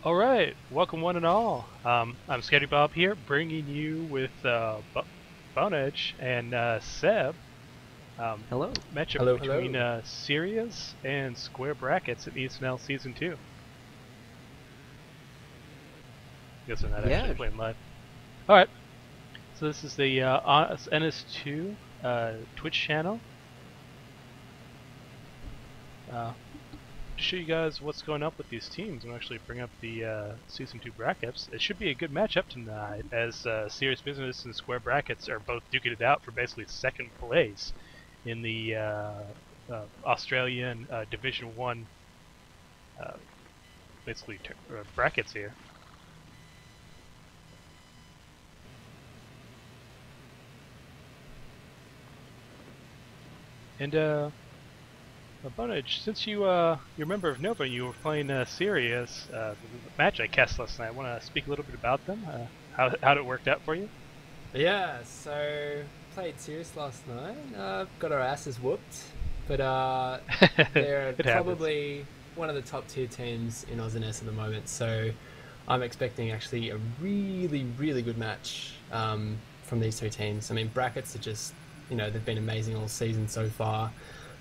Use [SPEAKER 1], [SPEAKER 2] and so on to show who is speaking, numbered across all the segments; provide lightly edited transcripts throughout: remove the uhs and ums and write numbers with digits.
[SPEAKER 1] Alright, welcome one and all. I'm ScardyBob here, bringing you with Bonage and Seb.
[SPEAKER 2] Hello.
[SPEAKER 1] Matchup
[SPEAKER 3] Hello,
[SPEAKER 1] between
[SPEAKER 3] hello.
[SPEAKER 1] Sirius and Square Brackets in ESNL Season 2. Guess we're not actually
[SPEAKER 2] Yeah,
[SPEAKER 1] playing live. Alright, so this is the NS2 Twitch channel. To show you guys what's going up with these teams and actually bring up the Season 2 brackets. It should be a good matchup tonight, as Serious Business and Square Brackets are both duking it out for basically second place in the Australian Division 1 basically brackets here. And Bonage, since you're a member of Nova, you were playing Sirius, the match I cast last night. Want to speak a little bit about them? How it worked out for you?
[SPEAKER 3] Yeah, so played Sirius last night. Got our asses whooped, but they're
[SPEAKER 1] It happens.
[SPEAKER 3] probably one of the top tier teams in Oz and S at the moment. So I'm expecting actually a really, really good match from these two teams. I mean, brackets are just, they've been amazing all season so far.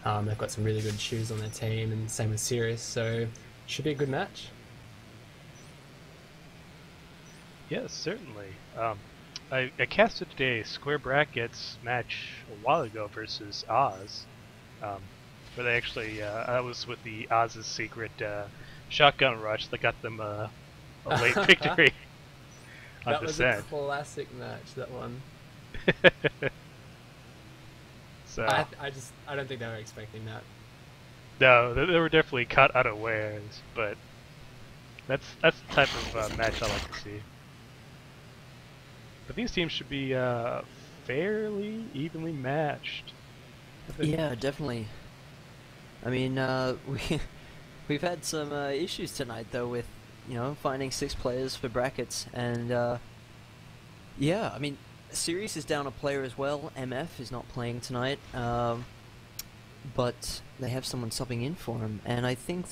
[SPEAKER 3] They've got some really good shoes on their team, and same with Sirius. So should be a good match.
[SPEAKER 1] Yes, certainly. I casted today Square Brackets match a while ago versus Oz, where they actually I was with the Oz's secret shotgun rush that got them a late victory on
[SPEAKER 3] That was a
[SPEAKER 1] Descent.
[SPEAKER 3] classic match, that one.
[SPEAKER 1] So
[SPEAKER 3] I don't think they were expecting that.
[SPEAKER 1] no, they were definitely caught unawares, but that's the type of match I like to see. But these teams should be fairly evenly matched.
[SPEAKER 2] yeah, definitely. I mean, we've had some issues tonight though with finding 6 players for brackets, and yeah, I mean, Sirius is down a player as well. MF is not playing tonight, but they have someone subbing in for him, and I think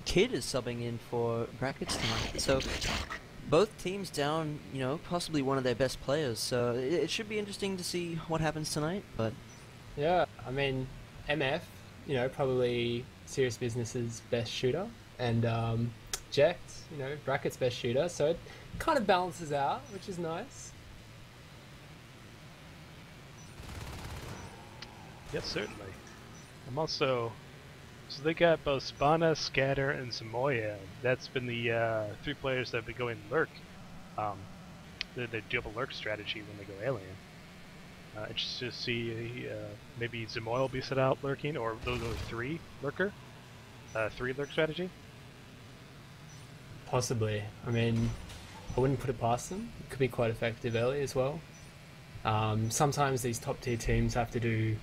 [SPEAKER 2] Kid is subbing in for brackets tonight. So both teams down, possibly one of their best players. So it should be interesting to see what happens tonight. But
[SPEAKER 3] Yeah, I mean, MF, probably Serious Business's best shooter, and Jekt, Bracket's best shooter, so it kind of balances out, which is nice.
[SPEAKER 1] Yes, certainly. I'm also so they got both Spana, Scatter, and Samoya. That's been the 3 players that have been going lurk. Um, they do have a lurk strategy when they go alien. Interested to see maybe Zamoy will be set out lurking, or those are 3 lurker, 3 lurk strategy.
[SPEAKER 3] Possibly. I mean, I wouldn't put it past them. It could be quite effective early as well. Sometimes these top tier teams have to do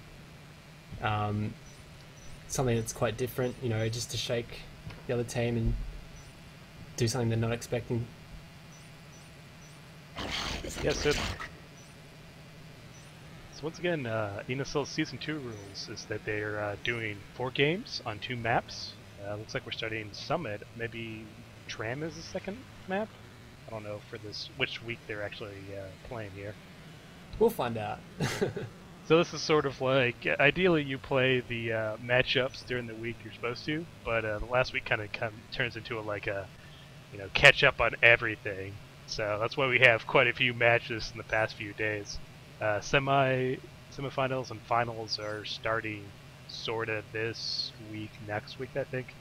[SPEAKER 3] something that's quite different, just to shake the other team and do something they're not expecting.
[SPEAKER 1] Yes, certainly. So once again, ESL Season 2 rules is that they're doing 4 games on 2 maps. Looks like we're starting Summit. Maybe Tram is the second map? I don't know for this which week they're actually playing here.
[SPEAKER 3] We'll find out.
[SPEAKER 1] So this is sort of like, ideally you play the matchups during the week you're supposed to, but the last week kind of turns into a catch up on everything. So that's why we have quite a few matches in the past few days. Semifinals and finals are starting sorta this week, next week I think.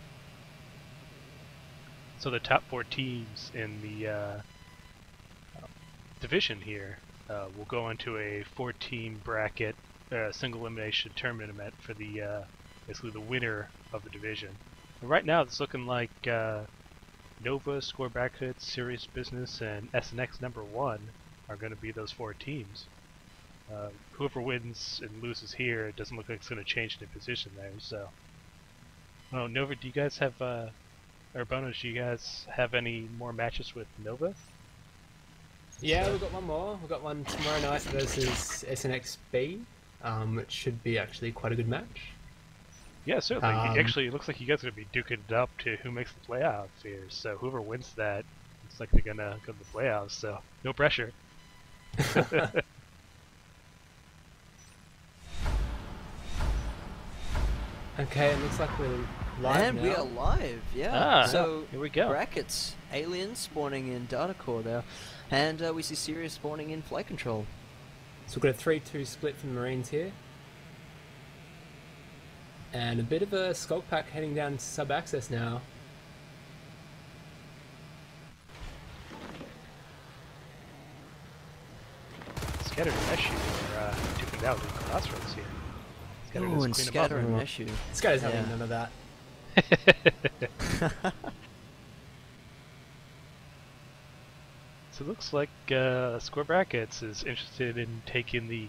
[SPEAKER 1] So the top 4 teams in the division here will go into a 4-team bracket, single elimination tournament for the basically the winner of the division. And right now it's looking like Nova, Square Brackets, Serious Business, and SNX number 1 are going to be those 4 teams. Whoever wins and loses here, it doesn't look like it's going to change the position there. So, oh, Nova, do you guys have or Bonus, do you guys have any more matches with Nova?
[SPEAKER 3] Yeah, we've got one more. We've got one tomorrow night versus SNXB, which should be actually quite a good match.
[SPEAKER 1] Yeah, certainly. Actually, it looks like you guys are going to be duking it up to who makes the playoffs here. So whoever wins that, looks like they're going to go to the playoffs. So no pressure.
[SPEAKER 3] Okay, it looks like we're live
[SPEAKER 2] And
[SPEAKER 3] now.
[SPEAKER 2] we are live, yeah.
[SPEAKER 1] Ah,
[SPEAKER 2] So
[SPEAKER 1] here we go.
[SPEAKER 2] brackets, aliens spawning in data core there, and we see Sirius spawning in flight control.
[SPEAKER 3] So we've got a 3-2 split from the Marines here. And a bit of a skulk pack heading down to sub-access now.
[SPEAKER 1] Scatter and Meshu are duking it out in crossroads here. Scatter
[SPEAKER 2] Ooh,
[SPEAKER 1] does
[SPEAKER 2] and
[SPEAKER 1] clean 'em
[SPEAKER 2] Scatter
[SPEAKER 1] up.
[SPEAKER 2] and Meshu.
[SPEAKER 3] This guy's having
[SPEAKER 2] Yeah.
[SPEAKER 3] none of that.
[SPEAKER 1] So it looks like Score Brackets is interested in taking the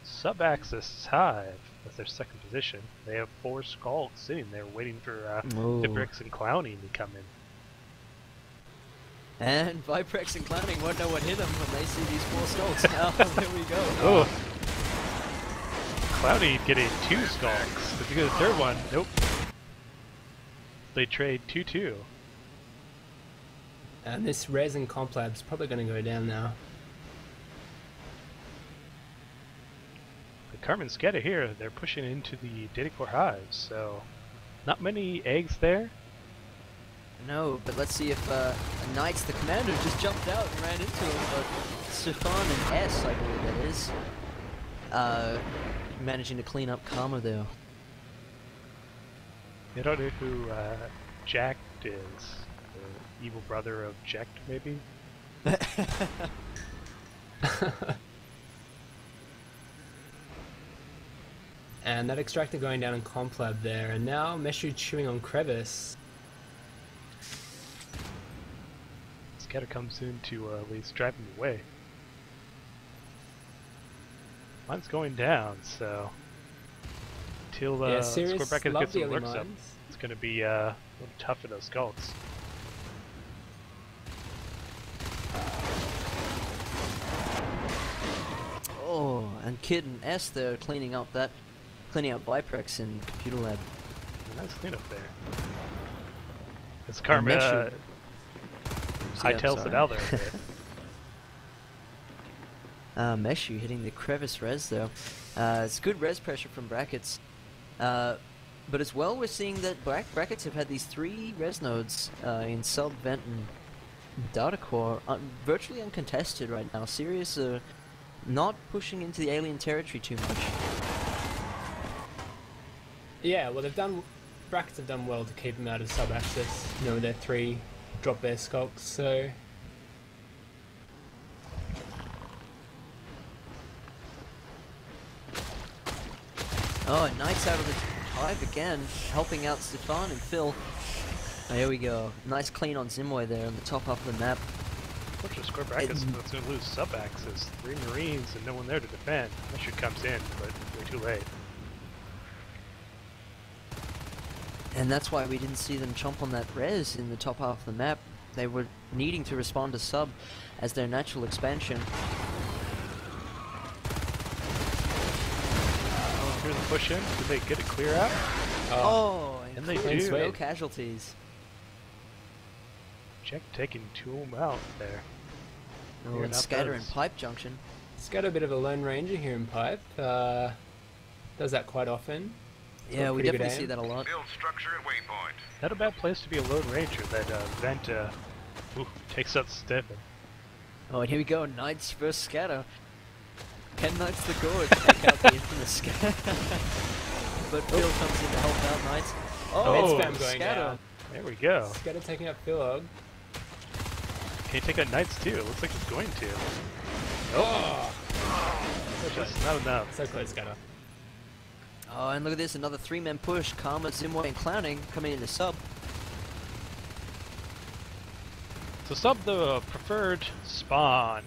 [SPEAKER 1] sub-axis hive as their second position. They have 4 skulks sitting there waiting for
[SPEAKER 2] Ooh.
[SPEAKER 1] Viprex and Clowning to come in.
[SPEAKER 2] And Viprex and Clowning won't know what hit them when they see these 4 skulks. Now, there we go.
[SPEAKER 1] Oh! Clowny getting 2 skulks. Did you get a third one? Nope. They trade 2-2.
[SPEAKER 3] And this Res and Comp Lab's probably going to go down now.
[SPEAKER 1] The Carmen Scatter here, they're pushing into the data core hives, so not many eggs there.
[SPEAKER 2] No, but let's see if Knights, the commander, just jumped out and ran into him. But Stefan and S, I believe that is, managing to clean up Karma there.
[SPEAKER 1] I don't know who Jacked is. The evil brother of Jacked, maybe?
[SPEAKER 3] And that extractor going down in Comp Lab there. And now Meshu chewing on Crevice.
[SPEAKER 1] Scatter comes in to at least drive him away. Mine's going down, so until
[SPEAKER 3] Yeah,
[SPEAKER 1] Score
[SPEAKER 3] Sirius
[SPEAKER 1] Bracket
[SPEAKER 3] love
[SPEAKER 1] gets
[SPEAKER 3] the
[SPEAKER 1] some
[SPEAKER 3] early
[SPEAKER 1] lurks up,
[SPEAKER 3] mines.
[SPEAKER 1] it's going to be a little tough for those skulks.
[SPEAKER 2] Oh, and Kid and S there cleaning up Viprex in Computer Lab.
[SPEAKER 1] Nice cleanup there. As Karma
[SPEAKER 2] Meshu.
[SPEAKER 1] hightails it out there a bit.
[SPEAKER 2] Meshu hitting the crevice res though. It's good res pressure from Brackets. But as well, we're seeing that Brackets have had these 3 res nodes in sub, vent, and data core virtually uncontested right now. Sirius are not pushing into the alien territory too much.
[SPEAKER 3] Yeah, well, Brackets have done well to keep them out of sub-access. You know, their 3 drop their skulks, so...
[SPEAKER 2] Oh, and Knights out of the hive again, helping out Stefan and Phil. Oh, here we go. Nice clean on Zimoy there on the top half of the map.
[SPEAKER 1] Unfortunately, Score Bracket's going to lose sub-axis. 3 Marines and no one there to defend. Meshu comes in, but way too late.
[SPEAKER 2] And that's why we didn't see them chomp on that res in the top half of the map. They were needing to respond to sub as their natural expansion.
[SPEAKER 1] Oh, here's the push in. Did they get a clear out?
[SPEAKER 2] Oh,
[SPEAKER 1] and they
[SPEAKER 2] clean
[SPEAKER 1] do.
[SPEAKER 2] sweep. No casualties.
[SPEAKER 1] Jack taking 2 of them out there.
[SPEAKER 2] Oh,
[SPEAKER 1] Here
[SPEAKER 2] and
[SPEAKER 1] now
[SPEAKER 2] Scatter
[SPEAKER 1] goes.
[SPEAKER 2] in Pipe Junction.
[SPEAKER 3] It's got a bit of a Lone Ranger here in Pipe. Does that quite often.
[SPEAKER 2] Yeah,
[SPEAKER 3] got
[SPEAKER 2] we
[SPEAKER 3] pretty good
[SPEAKER 2] definitely see
[SPEAKER 3] aim.
[SPEAKER 2] that a lot.
[SPEAKER 4] Build structure at waypoint.
[SPEAKER 1] Not a bad place to be a Lone Ranger. That vent takes out Stefan.
[SPEAKER 2] Oh, and here we go, Knights versus Scatter. Can Knights the Gorge take out the infamous Scatter? But Phil comes in to help out Knights.
[SPEAKER 1] Oh,
[SPEAKER 3] Med spam going
[SPEAKER 2] Scatter.
[SPEAKER 3] down.
[SPEAKER 1] There we go.
[SPEAKER 3] Scatter taking out Philog.
[SPEAKER 1] Can he take out Knights too? It looks like he's going to.
[SPEAKER 3] Oh!
[SPEAKER 1] Just not enough.
[SPEAKER 3] So close, Scatter.
[SPEAKER 2] Oh, and look at this, another 3-man push. Karma, Zimoy, and Clowning coming into sub.
[SPEAKER 1] So sub the preferred spawn,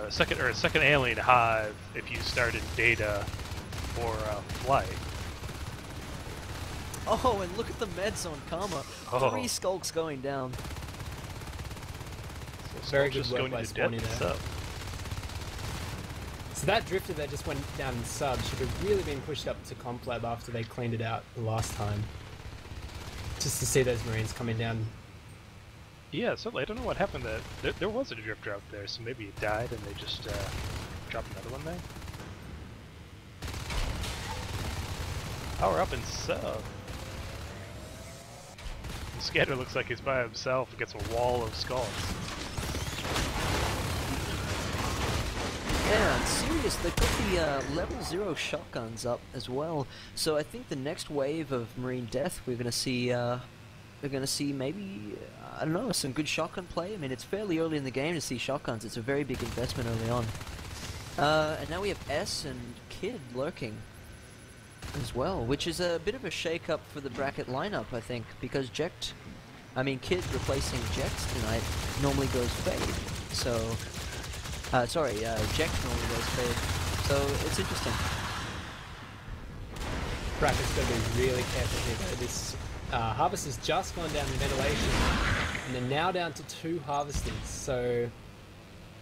[SPEAKER 1] second alien hive if you start in data or flight.
[SPEAKER 2] Oh, and look at the meds on Karma.
[SPEAKER 1] Oh.
[SPEAKER 2] 3 skulks going down.
[SPEAKER 1] So
[SPEAKER 3] Very
[SPEAKER 1] Skull's
[SPEAKER 3] good
[SPEAKER 1] just
[SPEAKER 3] work
[SPEAKER 1] going
[SPEAKER 3] by
[SPEAKER 1] into death
[SPEAKER 3] Spawny
[SPEAKER 1] and
[SPEAKER 3] there.
[SPEAKER 1] sub.
[SPEAKER 3] So that drifter that just went down in sub should have really been pushed up to comp lab after they cleaned it out the last time. Just to see those Marines coming down.
[SPEAKER 1] Yeah, so I don't know what happened. There was a drifter out there, so maybe it died and they just dropped another one there. Power up and sub. Scatter looks like he's by himself against a wall of skulls.
[SPEAKER 2] Yeah, and Sirius, they've got the level 0 shotguns up as well. So I think the next wave of Marine Death we're going to see maybe, I don't know, some good shotgun play. I mean, it's fairly early in the game to see shotguns. It's a very big investment early on. And now we have S and Kid lurking as well, which is a bit of a shake-up for the bracket lineup, I think, because Kid replacing Jex tonight normally goes Fade. So, Jex normally goes Fade. So, it's interesting.
[SPEAKER 3] Bracket's got to be really careful here though. This Harvest has just gone down in ventilation, and they're now down to 2 Harvesters, so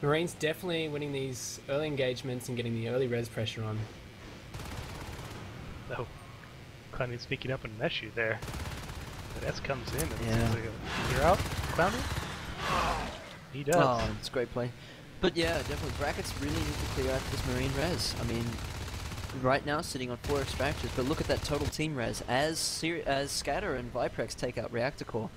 [SPEAKER 3] Marines definitely winning these early engagements and getting the early res pressure on.
[SPEAKER 1] Oh, Clowny sneaking up and mesh you there. But S comes in and
[SPEAKER 2] Yeah.
[SPEAKER 1] seems like you're out, Clowny? He does.
[SPEAKER 2] Oh, it's a great play. But yeah, definitely, Brackets really need to clear out this Marine res. I mean, right now sitting on 4 extractors, but look at that total team res as Scatter and Viprex take out Reactor Core.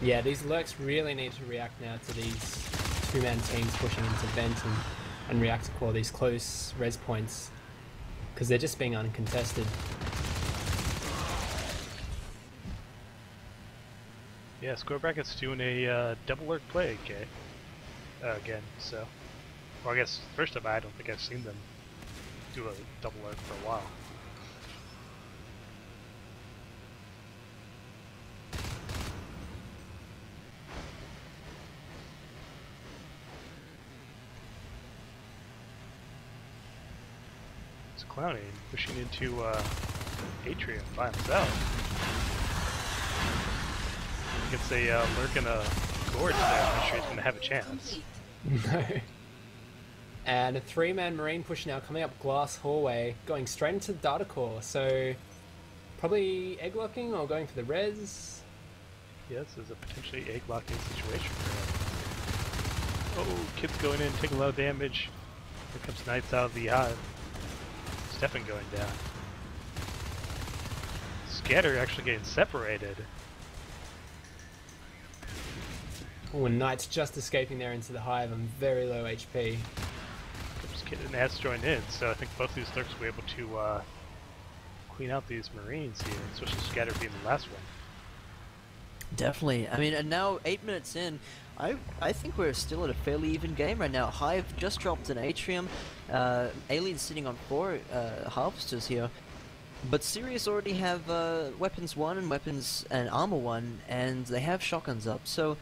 [SPEAKER 3] Yeah, these lurks really need to react now to these 2-man teams pushing into Vent and Reactor Core, these close res points, because they're just being uncontested.
[SPEAKER 1] Yeah, Score Bracket's doing a double lurk play again, so. Well, I guess, first of all, I don't think I've seen them do a double lurk for a while. It's Clowny pushing into Atrium by himself. Gets a lurk in a gorge there, I'm not sure he's going to have a chance.
[SPEAKER 3] No. And a 3-man Marine push now coming up Glass Hallway, going straight into the Data Core, so probably egg locking or going for the res.
[SPEAKER 1] Yes, there's a potentially egg locking situation for him. Oh, Kid's going in, taking a lot of damage. Here comes Knights out of the hive. Stefan going down. Scatter actually getting separated.
[SPEAKER 3] Oh, and Knight's just escaping there into the hive on very low HP.
[SPEAKER 1] Just Kid and S joined in, so I think both these lurks will be able to clean out these Marines here, especially Scatter being the last one.
[SPEAKER 2] Definitely. I mean, and now 8 minutes in, I think we're still at a fairly even game right now. Hive just dropped an Atrium. Alien's sitting on 4 Harvesters here. But Sirius already have Weapons 1 and Weapons and Armor 1, and they have shotguns up. So,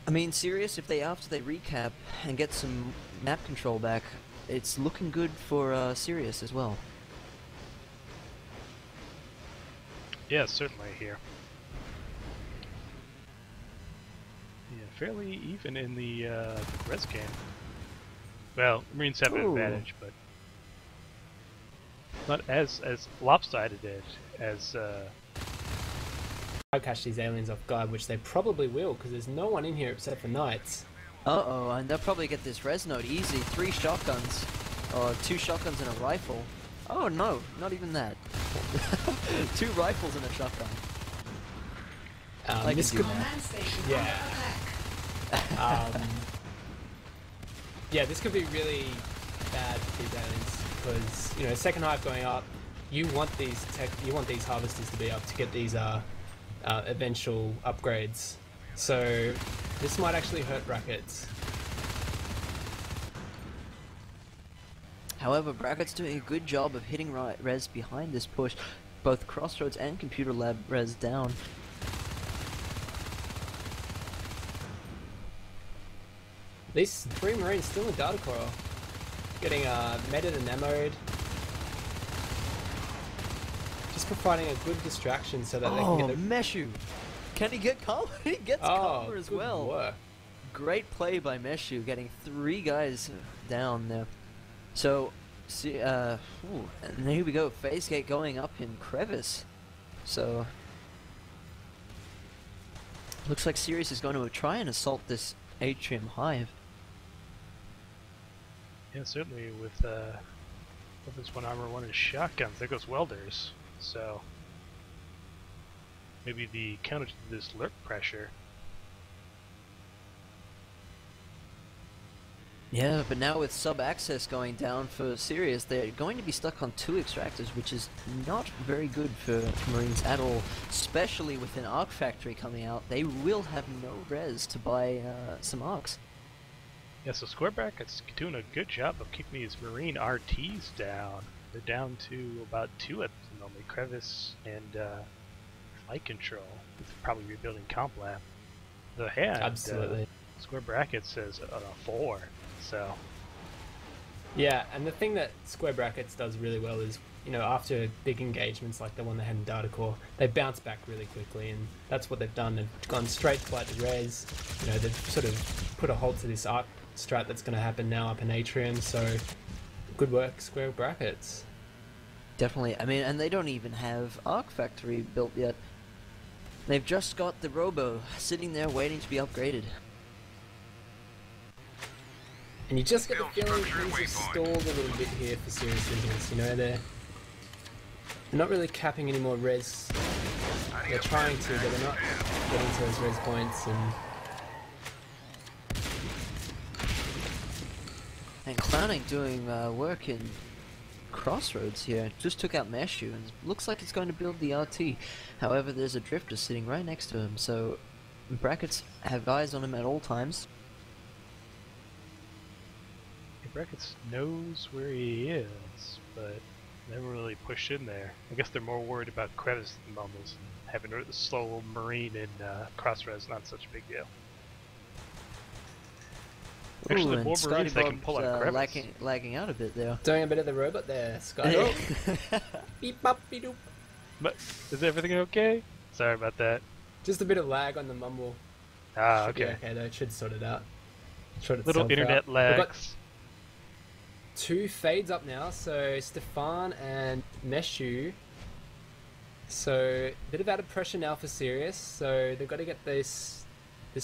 [SPEAKER 2] I mean, Sirius, after they recap and get some map control back, it's looking good for Sirius as well.
[SPEAKER 1] Yeah, certainly here. Yeah, fairly even in the res game. Well, Marines have an advantage, but not as lopsided as
[SPEAKER 3] I'll catch these aliens off guard, which they probably will, because there's no one in here except for Knights.
[SPEAKER 2] Uh-oh, and they'll probably get this res node easy. 3 shotguns, or 2 shotguns and a rifle. Oh no, not even that. 2 rifles and a shotgun.
[SPEAKER 3] This could, yeah. Yeah, this could be really bad for these aliens, because second hive going up, you want these harvesters to be up to get these eventual upgrades. So this might actually hurt Brackets.
[SPEAKER 2] However, Bracket's doing a good job of hitting res behind this push, both Crossroads and Computer Lab res down.
[SPEAKER 3] These 3 Marines still in Data Core, getting meted and ammoed. Just providing a good distraction so that they can get
[SPEAKER 2] Meshu! Can he get Calmer? He gets Calmer as
[SPEAKER 3] good
[SPEAKER 2] well.
[SPEAKER 3] work.
[SPEAKER 2] Great play by Meshu, getting 3 guys down there. So, see, and here we go, phase gate going up in Crevice. So, looks like Sirius is going to try and assault this Atrium Hive.
[SPEAKER 1] Yeah, certainly with this one armor, one is shotguns. There goes welders. So maybe the counter to this lurk pressure.
[SPEAKER 2] Yeah, but now with sub-access going down for Sirius, they're going to be stuck on 2 extractors, which is not very good for Marines at all, especially with an Arc Factory coming out. They will have no res to buy some Arcs.
[SPEAKER 1] Yeah, so Square Bracket's doing a good job of keeping these Marine RTs down. They're down to about 2 at the moment, Crevice and Flight Control, with probably rebuilding Comp Lab. The hand,
[SPEAKER 3] Absolutely.
[SPEAKER 1] Square Bracket says 4, so...
[SPEAKER 3] Yeah, and the thing that Square Brackets does really well is, you know, after big engagements like the one they had in Data Core, they bounce back really quickly, and that's what they've done. They've gone straight to like the res. You know, they've sort of put a halt to this arc strat that's going to happen now up in Atrium, so good work, Square Brackets.
[SPEAKER 2] Definitely, I mean, and they don't even have Arc Factory built yet. They've just got the Robo sitting there waiting to be upgraded.
[SPEAKER 3] And you just get the feeling things have stalled a little bit here for Serious Visions. You know, they're not really capping any more res. They're trying to, but they're not getting to those res points.
[SPEAKER 2] And Clowning doing work in Crossroads here. Just took out Meshu and looks like he's going to build the RT. However, there's a Drifter sitting right next to him, so Brackets have eyes on him at all times.
[SPEAKER 1] Brackets knows where he is, but never really pushed in there. I guess they're more worried about Crevice at the moment. Having a slow Marine in Crossroads not such a big deal. Actually, the more Marines they can pull on Crevice.
[SPEAKER 2] Lagging out a bit there.
[SPEAKER 3] Doing a bit of the robot there, Sky. Beep bop beep doop.
[SPEAKER 1] But is everything okay? Sorry about that.
[SPEAKER 3] Just a bit of lag on the mumble.
[SPEAKER 1] Ah,
[SPEAKER 3] Should be
[SPEAKER 1] okay.
[SPEAKER 3] okay though, it should sort it out. Sort
[SPEAKER 1] Little
[SPEAKER 3] itself
[SPEAKER 1] internet
[SPEAKER 3] out. We've got
[SPEAKER 1] lags.
[SPEAKER 3] 2 fades up now, so Stefan and Meshu. So a bit of added pressure now for Sirius. So they've got to get this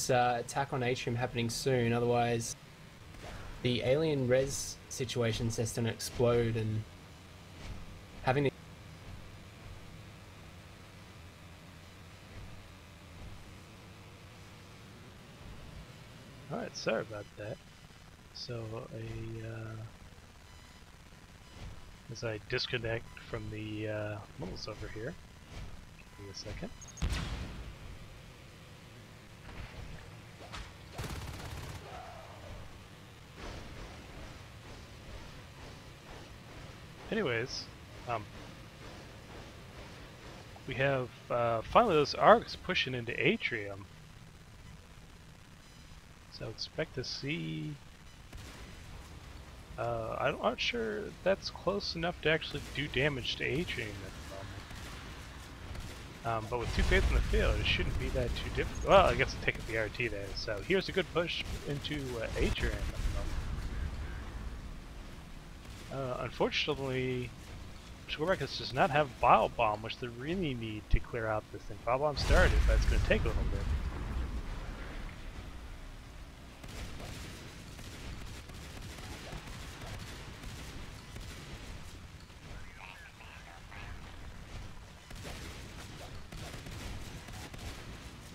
[SPEAKER 3] attack on Atrium happening soon, otherwise the alien res situation is just going to explode, and having the
[SPEAKER 1] Alright, sorry about that. So, as I disconnect from the models over here, give me a second. Anyways, we have finally those arcs pushing into Atrium. So expect to see. I'm not sure that's close enough to actually do damage to Atrium at the moment. But with 2 fades in the field, it shouldn't be that too difficult. Well, I guess I'll take up the RT there. So here's a good push into Atrium at the moment. Unfortunately, Scorpius does not have Bile Bomb, which they really need to clear out this thing. Bile Bomb started, but it's going to take a little bit.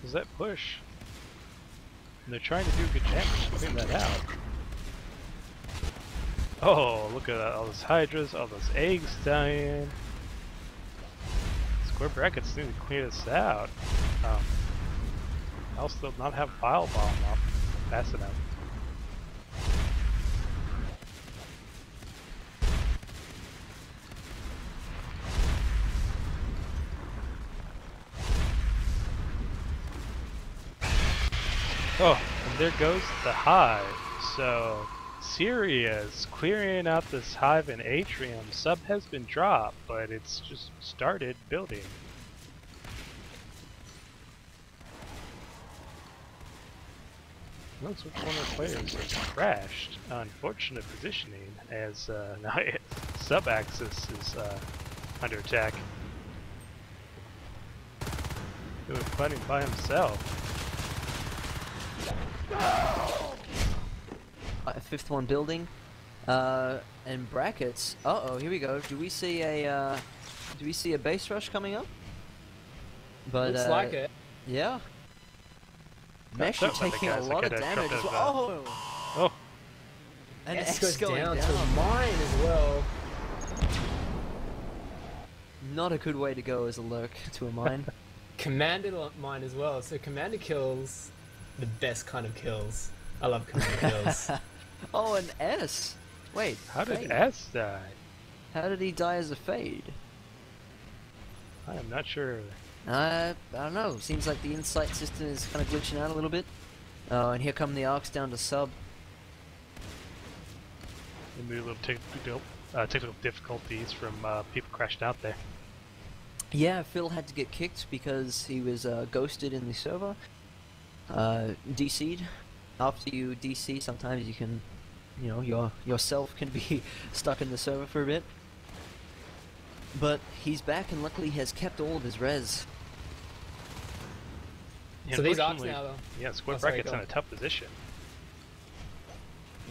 [SPEAKER 1] Does that push? And they're trying to do good damage to clear that out. Oh, look at all those Hydras, all those eggs dying. Square Brackets need to clear this out. Else they'll not have Bile Bomb up fast enough. Oh, and there goes the hive. So, Sirius clearing out this hive in Atrium. Sub has been dropped, but it's just started building. Looks like one of the players has crashed. Unfortunate positioning as now sub-axis is under attack. He was fighting by himself.
[SPEAKER 2] Fifth one building. And brackets. Uh-oh, here we go. Do we see a base rush coming up? But
[SPEAKER 3] Looks like it.
[SPEAKER 2] yeah. I'm actually taking a lot of damage as well.
[SPEAKER 1] Oh!
[SPEAKER 2] And
[SPEAKER 3] S
[SPEAKER 2] X
[SPEAKER 3] goes
[SPEAKER 2] going
[SPEAKER 3] down
[SPEAKER 2] down.
[SPEAKER 3] to mine as well.
[SPEAKER 2] Not a good way to go as a lurk to a mine.
[SPEAKER 3] Commander mine as well. So commander kills, the best kind of kills. I love commander kills.
[SPEAKER 2] Oh, an S. Wait.
[SPEAKER 1] How did
[SPEAKER 2] Fade.
[SPEAKER 1] S die?
[SPEAKER 2] How did he die as a fade?
[SPEAKER 1] I am not sure.
[SPEAKER 2] I don't know. Seems like the insight system is kind of glitching out a little bit. Oh, and here come the arcs down to sub.
[SPEAKER 1] Maybe a little technical difficulties from people crashing out there.
[SPEAKER 2] Yeah, Phil had to get kicked because he was ghosted in the server. DC'd. After you DC, sometimes you can, you know, yourself can be stuck in the server for a bit. But he's back, and luckily he has kept all of his res.
[SPEAKER 3] So these arcs
[SPEAKER 1] Unfortunately,
[SPEAKER 3] now,
[SPEAKER 1] yeah, Square
[SPEAKER 3] Oh, sorry,
[SPEAKER 1] Bracket's
[SPEAKER 3] go
[SPEAKER 1] in
[SPEAKER 3] on.
[SPEAKER 1] a tough position.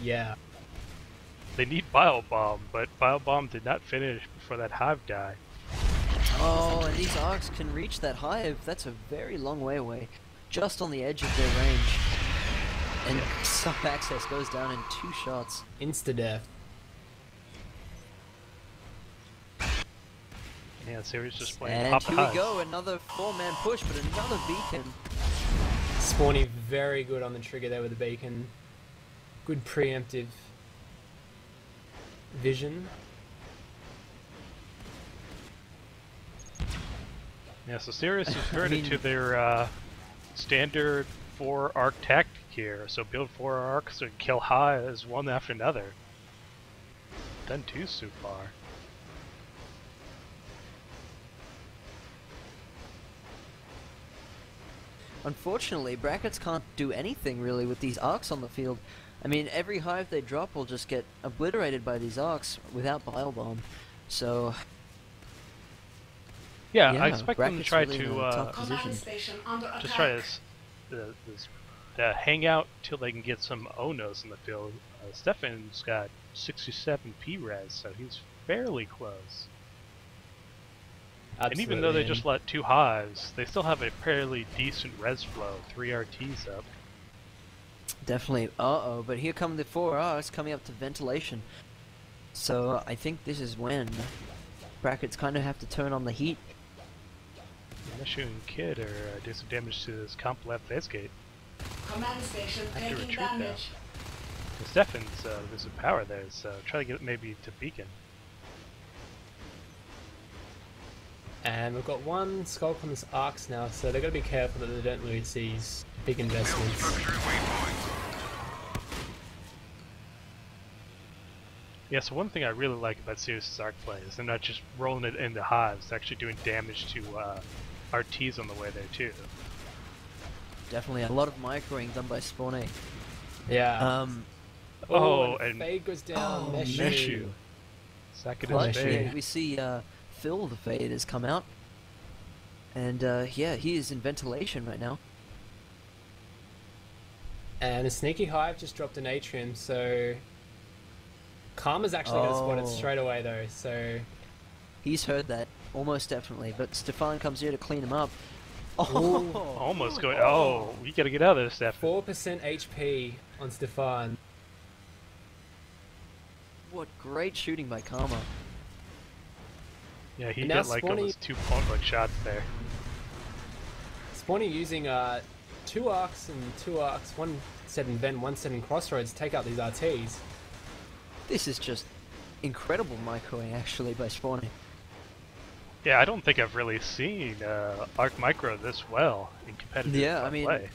[SPEAKER 3] yeah.
[SPEAKER 1] They need Bio Bomb, but Bio Bomb did not finish before that hive died.
[SPEAKER 2] Oh, and these arcs can reach that hive. That's a very long way away. Just on the edge of their range. And sub-access goes down in 2 shots.
[SPEAKER 3] Insta-death.
[SPEAKER 1] Yeah, Sirius just playing
[SPEAKER 2] And
[SPEAKER 1] Pop
[SPEAKER 2] here we go, another 4-man push, but another beacon.
[SPEAKER 3] Spawny very good on the trigger there with the beacon. Good preemptive vision.
[SPEAKER 1] Yeah, so Sirius has reverted
[SPEAKER 2] mean-
[SPEAKER 1] to their standard 4 arc tactic here. So build 4 arcs and kill hives one after another. Done 2 so far.
[SPEAKER 2] Unfortunately, brackets can't do anything really with these arcs on the field. I mean, every hive they drop will just get obliterated by these arcs without Bile Bomb. So,
[SPEAKER 1] Yeah,
[SPEAKER 2] yeah,
[SPEAKER 1] I expect them to
[SPEAKER 2] brackets
[SPEAKER 1] try
[SPEAKER 2] really in a tough
[SPEAKER 1] to
[SPEAKER 2] position.
[SPEAKER 4] Station under attack.
[SPEAKER 1] just try to hang out till they can get some Onos in the field. Stefan's got 67 P-res, so he's fairly close. And even though they just let 2 hives, they still have a fairly decent res flow, 3 RTs up.
[SPEAKER 2] Definitely. Uh-oh, but here come the 4 arcs coming up to ventilation. So, I think this is when brackets kind of have to turn on the heat.
[SPEAKER 1] Meshu and Kid are doing some damage to this comp left face gate.
[SPEAKER 4] Command station
[SPEAKER 1] I have to
[SPEAKER 4] taking
[SPEAKER 1] retreat now.
[SPEAKER 4] damage.
[SPEAKER 1] And Stefan's there's some power there, so try to get it maybe to beacon.
[SPEAKER 3] And we've got 1 Skull on this arcs now, so they've got to be careful that they don't lose these big investments.
[SPEAKER 1] Yeah, so one thing I really like about Sirius's arc play is they're not just rolling it into hives, they're actually doing damage to RTs on the way there too.
[SPEAKER 2] Definitely a lot of microing done by Spawny.
[SPEAKER 3] Yeah.
[SPEAKER 1] Oh,
[SPEAKER 3] and
[SPEAKER 1] and
[SPEAKER 3] Fade goes down.
[SPEAKER 2] Oh,
[SPEAKER 3] Meshu.
[SPEAKER 1] Meshu. Second
[SPEAKER 2] Clutch.
[SPEAKER 1] is
[SPEAKER 3] Meshu.
[SPEAKER 1] Fade.
[SPEAKER 2] We see Phil the Fade has come out. And yeah, he is in ventilation right now.
[SPEAKER 3] And a sneaky hive just dropped an atrium, so Karma's actually going to spot it
[SPEAKER 2] Oh.
[SPEAKER 3] straight away though. So
[SPEAKER 2] He's heard that, almost definitely. But Stefan comes here to clean him up.
[SPEAKER 3] Ooh.
[SPEAKER 2] Oh,
[SPEAKER 1] Almost going. Oh, we gotta get out of this, Stefan.
[SPEAKER 3] 4% HP on Stefan.
[SPEAKER 2] what great shooting by Karma.
[SPEAKER 1] Yeah, he
[SPEAKER 3] And now
[SPEAKER 1] got like
[SPEAKER 3] Spawny-
[SPEAKER 1] almost 2 point-blank shots there.
[SPEAKER 3] Spawny using 2 arcs and 2 arcs, 1 set in Vent, 1 set in Crossroads to take out these RTs.
[SPEAKER 2] This is just incredible microing actually by Spawny.
[SPEAKER 1] Yeah, I don't think I've really seen Arc Micro this well in competitive
[SPEAKER 2] Yeah, I mean,
[SPEAKER 1] play.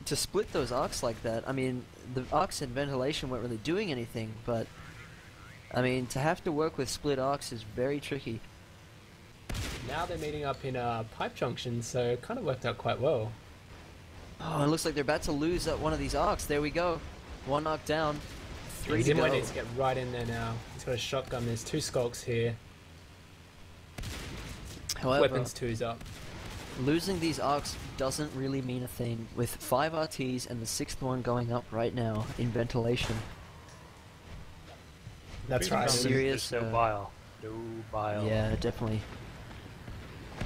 [SPEAKER 2] To split those arcs like that, I mean, the arcs in ventilation weren't really doing anything, but I mean, to have to work with split arcs is very tricky.
[SPEAKER 3] Now they're meeting up in Pipe Junction, so it kind of worked out quite well.
[SPEAKER 2] Oh, it looks like they're about to lose one of these arcs. There we go. One arc down. Three to
[SPEAKER 3] Zimwe
[SPEAKER 2] go.
[SPEAKER 3] needs to get right in there now. He's got a shotgun. There's 2 skulks here.
[SPEAKER 2] However,
[SPEAKER 3] Weapons 2's up.
[SPEAKER 2] losing these arcs doesn't really mean a thing, with 5 RTs and the 6th one going up right now in ventilation.
[SPEAKER 3] That's
[SPEAKER 1] Pretty
[SPEAKER 3] right.
[SPEAKER 1] promising.
[SPEAKER 2] Serious,
[SPEAKER 1] There's no bile. No bile.
[SPEAKER 2] Yeah, definitely.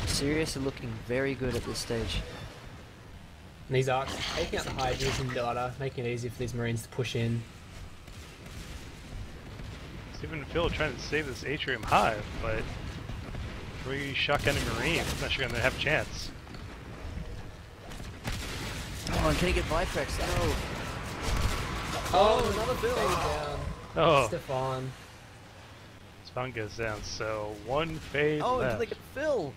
[SPEAKER 2] Sirius are looking very good at this stage.
[SPEAKER 3] And these arcs taking out the hive using data, making it easy for these Marines to push in.
[SPEAKER 1] Steven and Phil trying to save this atrium hive, but 3 shotgunning Marines. I'm not sure I'm gonna have a chance.
[SPEAKER 2] Come on, can he get Viprex? No.
[SPEAKER 3] Oh,
[SPEAKER 2] another
[SPEAKER 3] fade
[SPEAKER 2] build.
[SPEAKER 3] down.
[SPEAKER 1] Oh,
[SPEAKER 3] Stefan.
[SPEAKER 1] Spawn goes down, so 1 fade
[SPEAKER 2] Oh,
[SPEAKER 1] left.
[SPEAKER 2] did they get Phil?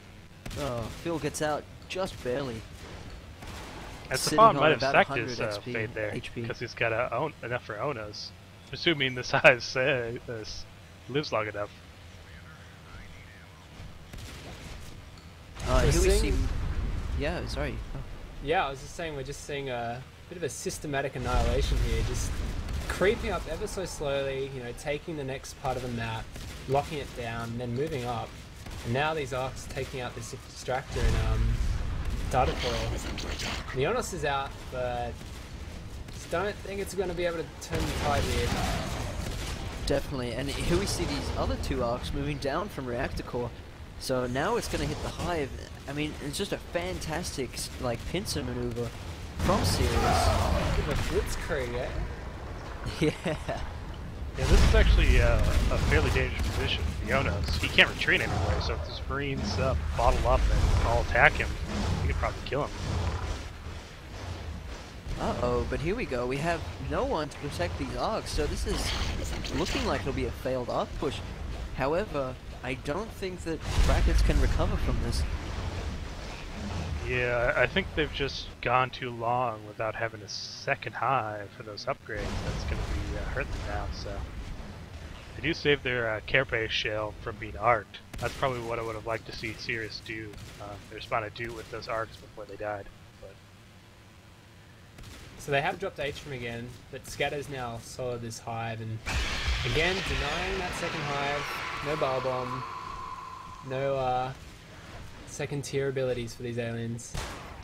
[SPEAKER 2] Oh, Phil gets out just barely.
[SPEAKER 1] And
[SPEAKER 2] sitting
[SPEAKER 1] Stefan
[SPEAKER 2] on
[SPEAKER 1] might have
[SPEAKER 2] about
[SPEAKER 1] sacked
[SPEAKER 2] 100
[SPEAKER 1] his
[SPEAKER 2] XP,
[SPEAKER 1] fade there,
[SPEAKER 2] HP.
[SPEAKER 1] because he's got enough for Onos. Assuming this hive lives long enough.
[SPEAKER 2] Here we see...
[SPEAKER 3] seeing-
[SPEAKER 2] Yeah, sorry. Oh.
[SPEAKER 3] Yeah, I was just saying we're just seeing a bit of a systematic annihilation here, just creeping up ever so slowly, you know, taking the next part of the map, locking it down, and then moving up. And now these arcs taking out this extractor and data coil. The Onos is out, but just don't think it's going to be able to turn the tide here.
[SPEAKER 2] Definitely, and here we see these other 2 arcs moving down from reactor core. So now it's going to hit the hive. I mean, it's just a fantastic, like, pincer maneuver from Sirius.
[SPEAKER 3] Bit of a blitzkrieg, eh?
[SPEAKER 2] Yeah.
[SPEAKER 1] Yeah, this is actually a fairly dangerous position for Jonas. He can't retreat anywhere, so if his Marines bottle up and all attack him, he could probably kill him.
[SPEAKER 2] Uh-oh, but here we go. We have no one to protect these arcs, so this is looking like it'll be a failed arc push. However, I don't think that Brackets can recover from this.
[SPEAKER 1] Yeah, I think they've just gone too long without having a second hive for those upgrades. That's going to be hurting them now, so... They do save their Carapace shell from being arced. That's probably what I would have liked to see Sirius do. They responded to with those arcs before they died. But
[SPEAKER 3] So they have dropped Atrium again, but Scatter's now solid this hive, and again denying that second hive. No bile bomb, no second tier abilities for these aliens.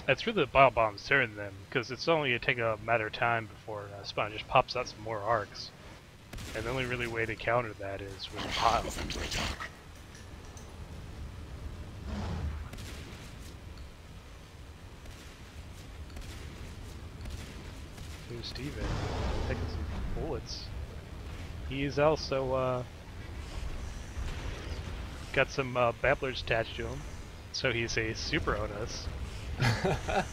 [SPEAKER 1] that's really the bile bombs turn them, because it's only going to take a matter of time before Spawn just pops out some more arcs. And the only really way to counter that is with a bile. Here's Steven, taking some bullets. He's also got some babblers attached to him, so he's a super Onus. So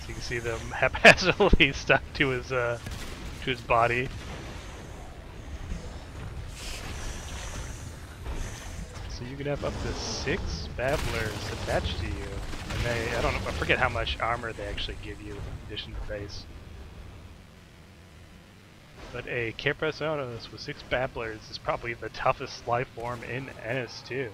[SPEAKER 1] you can see them haphazardly stuck to his body. So you can have up to 6 babblers attached to you. And they, I forget how much armor they actually give you in addition to base. But a Carapace Onus with 6 babblers is probably the toughest life form in NS2.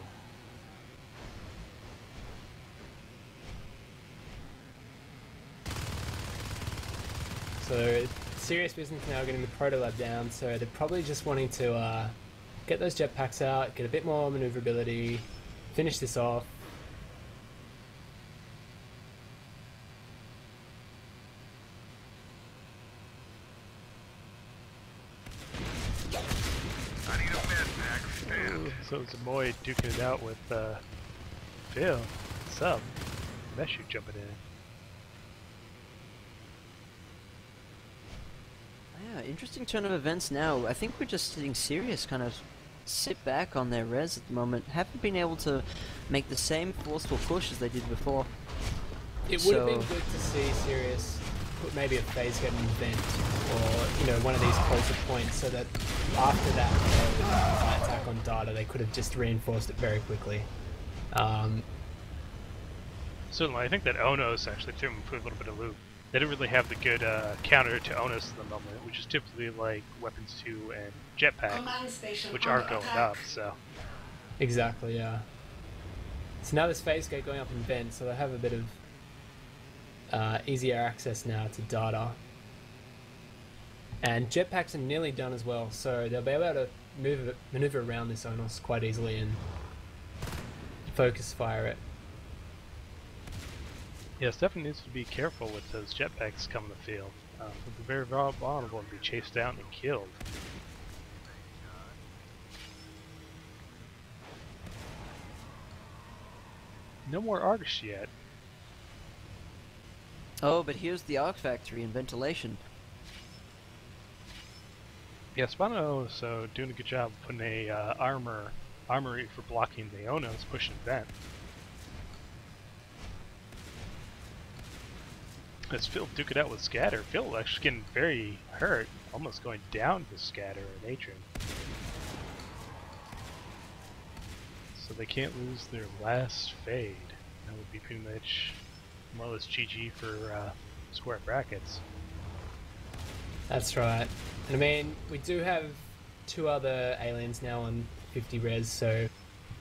[SPEAKER 3] So serious business now getting the Protolab down, so they're probably just wanting to get those jetpacks out, get a bit more maneuverability, finish this off.
[SPEAKER 1] So it's Moy duking it out with Phil. What's up? Mesh you jumping in.
[SPEAKER 2] Yeah, interesting turn of events now. I think we're just sitting Sirius kind of sit back on their res at the moment. Haven't been able to make the same forceful push as they did before.
[SPEAKER 3] It would have been good to see Sirius put maybe a phase get an event, or you know, one of these closer points, so that after that attack on data, they could have just reinforced it very quickly.
[SPEAKER 1] Certainly, I think that Onos actually threw him for a little bit of loop. They didn't really have the good counter to Onos at the moment, which is typically like weapons 2 and jetpack,
[SPEAKER 4] Command station
[SPEAKER 1] which
[SPEAKER 4] under
[SPEAKER 1] are going
[SPEAKER 4] attack.
[SPEAKER 1] up. So
[SPEAKER 3] Exactly, yeah. So now this phase gate going up in vent, so they have a bit of easier access now to data. And jetpacks are nearly done as well, so they'll be able to maneuver around this Onos quite easily and focus fire it.
[SPEAKER 1] Yes, definitely needs to be careful with those jetpacks coming to the field. They're very vulnerable to be chased down and killed. No more arcs yet.
[SPEAKER 2] Oh, but here's the arc factory and ventilation.
[SPEAKER 1] Yeah, Spano is doing a good job of putting a armory for blocking the Onos pushing vent. As Phil duke it out with Scatter, Phil actually getting very hurt, almost going down to Scatter and Atrium. So they can't lose their last fade. That would be pretty much more or less GG for square brackets.
[SPEAKER 3] That's right. And I mean, we do have 2 other aliens now on 50 res, so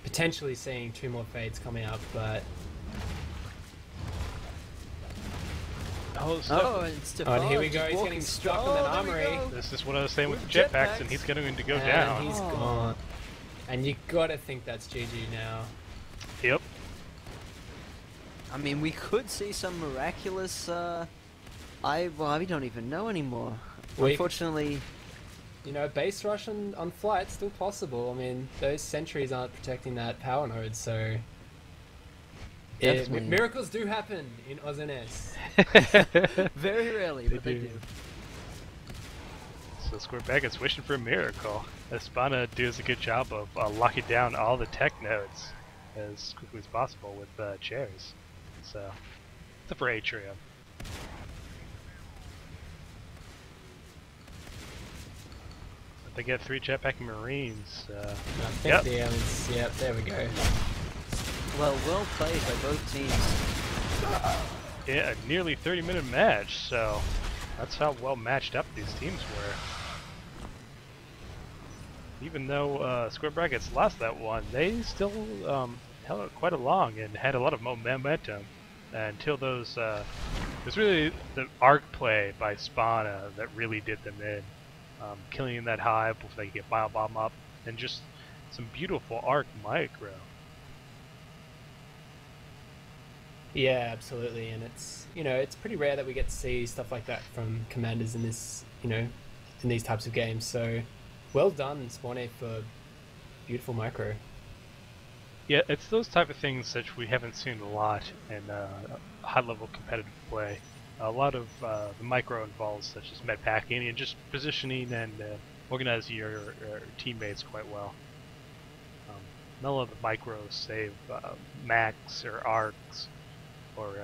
[SPEAKER 3] potentially seeing 2 more fades coming up, but...
[SPEAKER 1] Oh,
[SPEAKER 2] and Stefan
[SPEAKER 3] and here we go,
[SPEAKER 2] just
[SPEAKER 3] he's
[SPEAKER 2] walking
[SPEAKER 3] getting
[SPEAKER 2] straight-
[SPEAKER 3] stuck on that
[SPEAKER 2] there we
[SPEAKER 3] armory.
[SPEAKER 2] go.
[SPEAKER 1] this is what I was saying with
[SPEAKER 2] With
[SPEAKER 1] the jetpacks,
[SPEAKER 2] jetpacks.
[SPEAKER 1] and he's going to go
[SPEAKER 3] And
[SPEAKER 1] down.
[SPEAKER 3] he's
[SPEAKER 2] Oh.
[SPEAKER 3] gone. And you gotta think that's GG now.
[SPEAKER 1] Yep.
[SPEAKER 2] I mean, we could see some miraculous. We don't even know anymore.
[SPEAKER 3] We-
[SPEAKER 2] Unfortunately,
[SPEAKER 3] You know, base rush on flight still possible. I mean, those sentries aren't protecting that power node, so...
[SPEAKER 2] Definitely.
[SPEAKER 3] Miracles do happen in Oz and S.
[SPEAKER 2] very rarely, but they do.
[SPEAKER 1] So Square Brackets wishing for a miracle. Espana does a good job of locking down all the tech nodes as quickly as possible with chairs. So, except for Atrium. They get 3 jetpack Marines.
[SPEAKER 3] I think
[SPEAKER 1] Yep.
[SPEAKER 3] the aliens... Yep, there we go.
[SPEAKER 2] Well played by both teams.
[SPEAKER 1] Yeah, a nearly 30-minute match, so that's how well matched up these teams were. Even though Square Brackets lost that one, they still held it quite along and had a lot of momentum until those. It was really the arc play by Spana that really did them in, killing that hive before they could get Bio Bomb up, and just some beautiful arc micro.
[SPEAKER 3] Yeah, absolutely, and it's, you know, it's pretty rare that we get to see stuff like that from commanders in this, you know, in these types of games. So, well done, Spawny, for beautiful micro.
[SPEAKER 1] Yeah, it's those type of things that we haven't seen a lot in high-level competitive play. A lot of the micro involves such as med packing and just positioning and organizing your teammates quite well. None of the micros save max or arcs or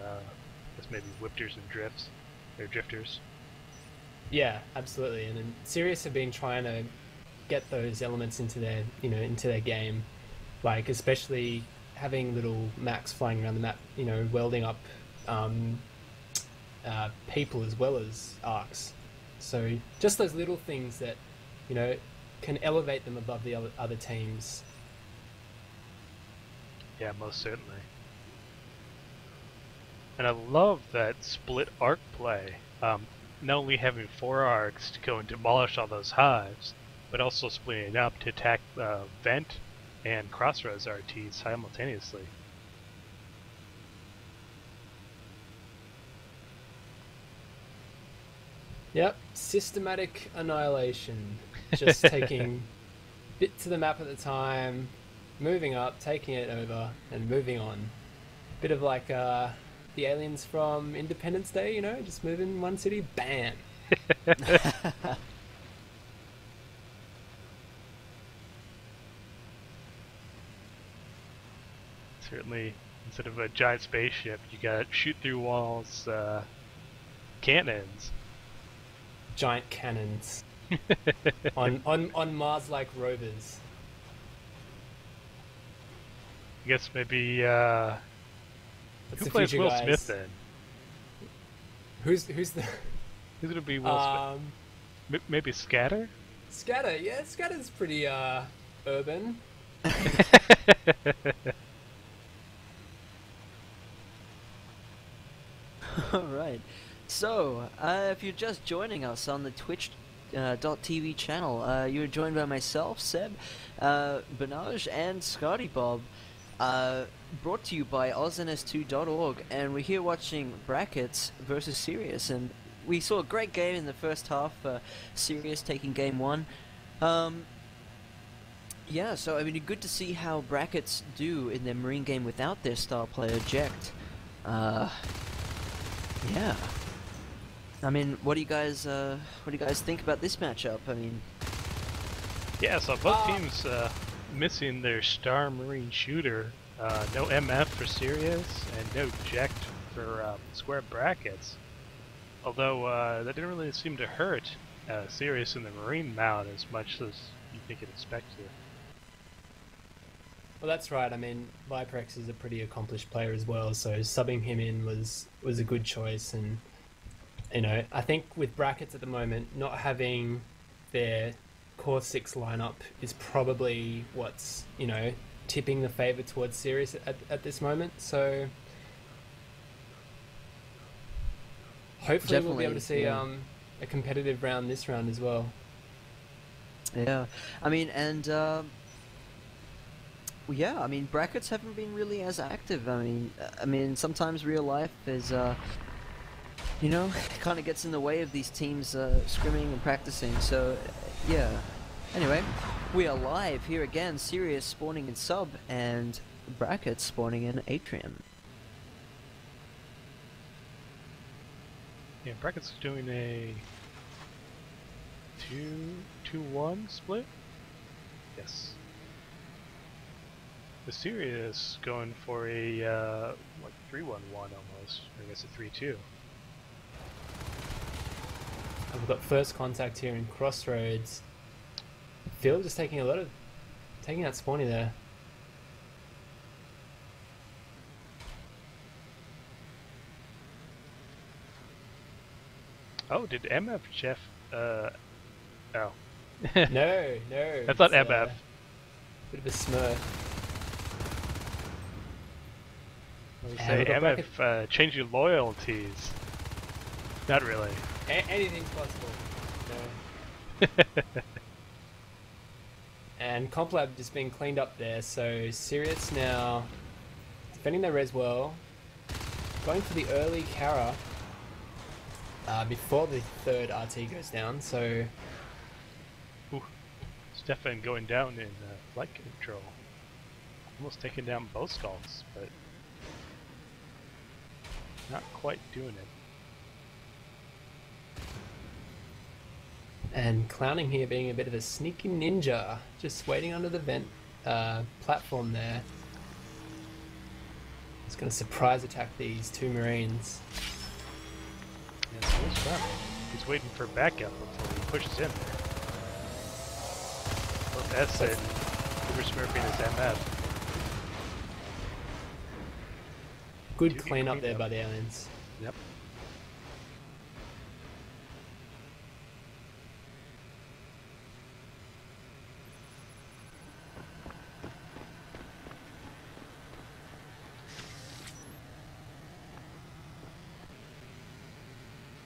[SPEAKER 1] just maybe whipters and drifts or drifters.
[SPEAKER 3] Yeah, absolutely, and then Sirius have been trying to get those elements into their, you know, into their game, like especially having little Macs flying around the map, you know, welding up people as well as arcs. So just those little things that, you know, can elevate them above the other teams.
[SPEAKER 1] Yeah, most certainly. And I love that split arc play. Not only having 4 arcs to go and demolish all those hives, but also splitting it up to attack Vent and Crossroads RTs simultaneously.
[SPEAKER 3] Yep, systematic annihilation. Just taking bits of the map at a time, moving up, taking it over, and moving on. Bit of like the aliens from Independence Day, you know, just moving one city, bam!
[SPEAKER 1] Certainly, instead of a giant spaceship, you got shoot through walls cannons.
[SPEAKER 3] Giant cannons. on Mars-like rovers.
[SPEAKER 1] I guess maybe
[SPEAKER 3] That's
[SPEAKER 1] who
[SPEAKER 3] the
[SPEAKER 1] plays
[SPEAKER 3] future,
[SPEAKER 1] Will
[SPEAKER 3] guys.
[SPEAKER 1] Smith then?
[SPEAKER 3] Who's the
[SPEAKER 1] Who's gonna be Will Smith? Maybe Scatter?
[SPEAKER 3] Scatter? Yeah, Scatter's pretty urban.
[SPEAKER 2] Alright. So, if you're just joining us on the Twitch.tv channel, you're joined by myself, Seb, Bonage, and ScardyBob. Brought to you by OzNS2.org, and we're here watching Brackets versus Sirius, and we saw a great game in the first half, Sirius taking game 1. Yeah, so I mean, good to see how Brackets do in their Marine game without their star player, Jekt. Yeah. I mean, what do you guys think about this matchup? I mean,
[SPEAKER 1] Yeah, so both teams missing their star Marine shooter. No MF for Sirius and no Jekt for Square Brackets. Although that didn't really seem to hurt Sirius in the Marine mount as much as you think you'd expect to.
[SPEAKER 3] Well, that's right. I mean, Viprex is a pretty accomplished player as well, so subbing him in was a good choice. And you know, I think with Brackets at the moment, not having their core 6 lineup is probably what's, you know, tipping the favour towards Sirius at this moment. So hopefully we'll be able to see a competitive round this round as well.
[SPEAKER 2] yeah. I mean, and yeah, I mean, Brackets haven't been really as active. I mean, sometimes real life is, you know, kind of gets in the way of these teams scrimming and practicing. So, yeah. Anyway, we are live here again. Sirius spawning in sub and Brackets spawning in Atrium.
[SPEAKER 1] Yeah, Brackets doing a 2-2-1 split? Yes. The Sirius going for a like 3-1-1 almost, or I guess a 3-2.
[SPEAKER 3] We've got first contact here in Crossroads. Phil just taking out Spawny there.
[SPEAKER 1] Oh, did MF Jeff? Oh.
[SPEAKER 3] No.
[SPEAKER 1] I thought MF.
[SPEAKER 3] Bit of a smurf.
[SPEAKER 1] I would say MF change your loyalties. Not really.
[SPEAKER 3] Anything's possible. No. And Comp Lab just being cleaned up there, so Sirius now defending their res well, going for the early Kara before the third RT goes down, so...
[SPEAKER 1] Ooh, Stefan going down in flight control. Almost taking down both skulls, but not quite doing it. And
[SPEAKER 3] Clowning here being a bit of a sneaky ninja, just waiting under the vent platform there. He's going to surprise attack these two Marines.
[SPEAKER 1] Yeah, so he's fun. He's waiting for backup before he pushes in there. Both S and Uber Smurfing his MF.
[SPEAKER 3] Good clean up there by the aliens.
[SPEAKER 1] Yep.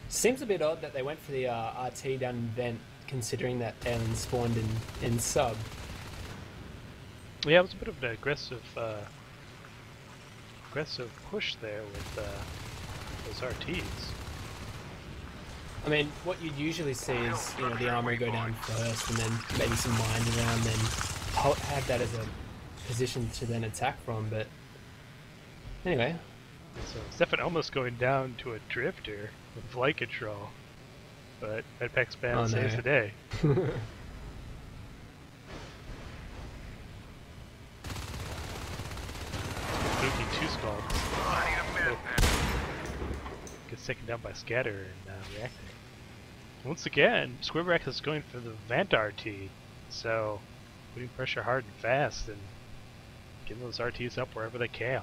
[SPEAKER 3] Seems a bit odd that they went for the RT down in vent, considering that alien spawned in sub.
[SPEAKER 1] Yeah, it was a bit of an aggressive push there with those RTs.
[SPEAKER 3] I mean, what you'd usually see is, you know, the armory go down first and then maybe some mines around, then have that as a position to then attack from, but anyway.
[SPEAKER 1] So Stefan almost going down to a drifter with flight control, but Apex Band saves the day. Spooky 2 skulls. Gets taken down by Scatter and reacting. Once again, Squareback is going for the Vant RT, so putting pressure hard and fast and getting those RTs up wherever they can.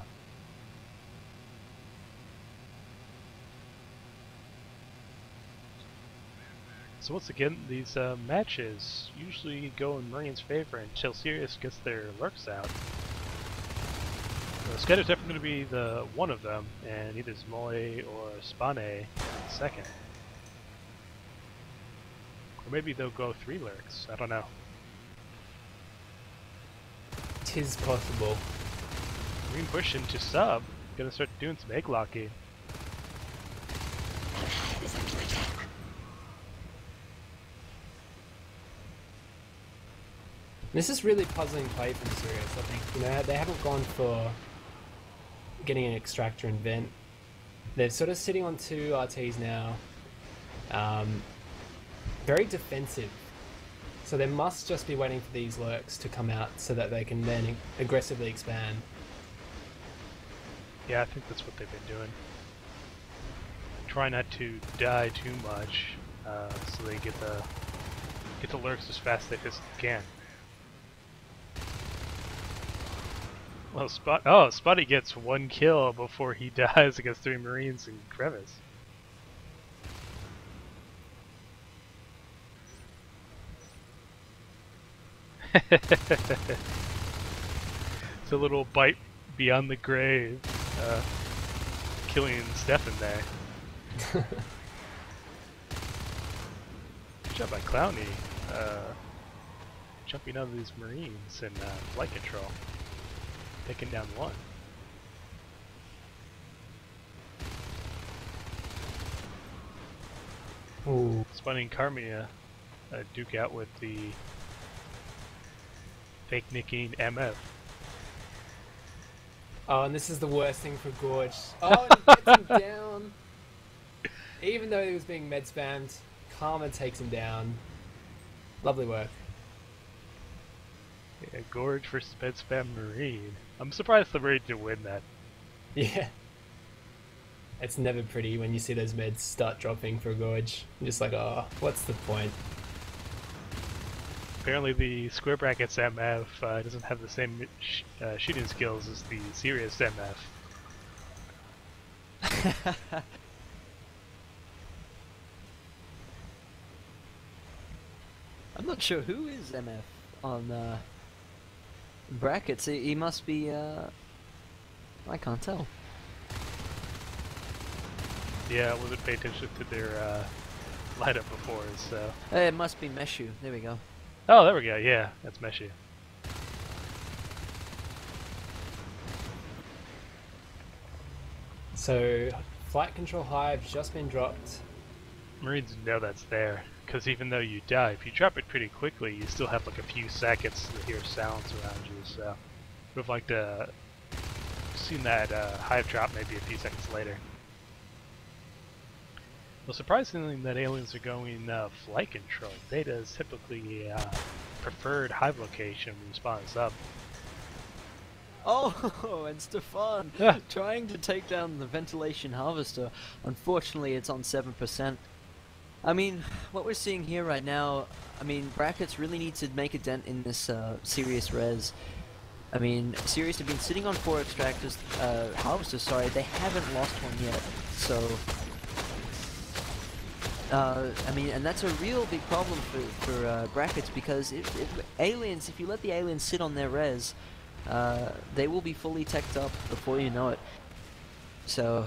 [SPEAKER 1] So once again, these matches usually go in Marine's favor until Sirius gets their lurks out. So Sked is definitely going to be the one of them, and either Zmoy or Spane second. Or maybe they'll go 3 lurks. I don't know.
[SPEAKER 3] Tis possible.
[SPEAKER 1] Green push into sub. Gonna start doing some egg locking.
[SPEAKER 3] This is really puzzling play from Sirius, I think. You know, they haven't gone for getting an extractor and vent. They're sort of sitting on 2 RTs now. Very defensive. So they must just be waiting for these lurks to come out so that they can then aggressively expand.
[SPEAKER 1] Yeah, I think that's what they've been doing. Try not to die too much, so they get the lurks as fast as they can. Well, Spotty gets 1 kill before he dies against 3 Marines in Crevice. It's a little bite beyond the grave, killing Stefan there. Good job by Clowny, jumping out of these Marines in flight control, taking down 1.
[SPEAKER 3] Ooh.
[SPEAKER 1] Spawning Carmia duke out with the fake nicking MF.
[SPEAKER 3] Oh, and this is the worst thing for Gorge. Oh, and he gets him down. Even though he was being med spammed, Karma takes him down. Lovely work.
[SPEAKER 1] Yeah, Gorge versus Med Spam Marine. I'm surprised the Marine didn't win that.
[SPEAKER 3] Yeah. It's never pretty when you see those meds start dropping for Gorge. You're just like, oh, what's the point?
[SPEAKER 1] Apparently the square brackets MF doesn't have the same shooting skills as the serious MF.
[SPEAKER 2] I'm not sure who is MF on brackets. He must be. I can't tell.
[SPEAKER 1] Yeah, I wasn't paying attention to their lineup before, so.
[SPEAKER 2] It must be Meshu. There we go.
[SPEAKER 1] Oh, there we go. Yeah, that's Meshy.
[SPEAKER 3] So, flight control hive's just been dropped.
[SPEAKER 1] Marines know that's there, because even though you die, if you drop it pretty quickly, you still have like a few seconds to hear sounds around you, so would have liked to seen that hive drop maybe a few seconds later. Well, surprisingly that aliens are going flight control. Data is typically preferred hive location when spawns up.
[SPEAKER 2] Oh, and Stefan
[SPEAKER 1] Yeah.
[SPEAKER 2] trying to take down the ventilation harvester. Unfortunately, it's on 7%. I mean, what we're seeing here right now, I mean, brackets really need to make a dent in this serious res. I mean, Sirius have been sitting on 4 extractors, harvesters, sorry, they haven't lost one yet, so... I mean, and that's a real big problem for brackets, because if you let the aliens sit on their res, they will be fully teched up before you know it. So...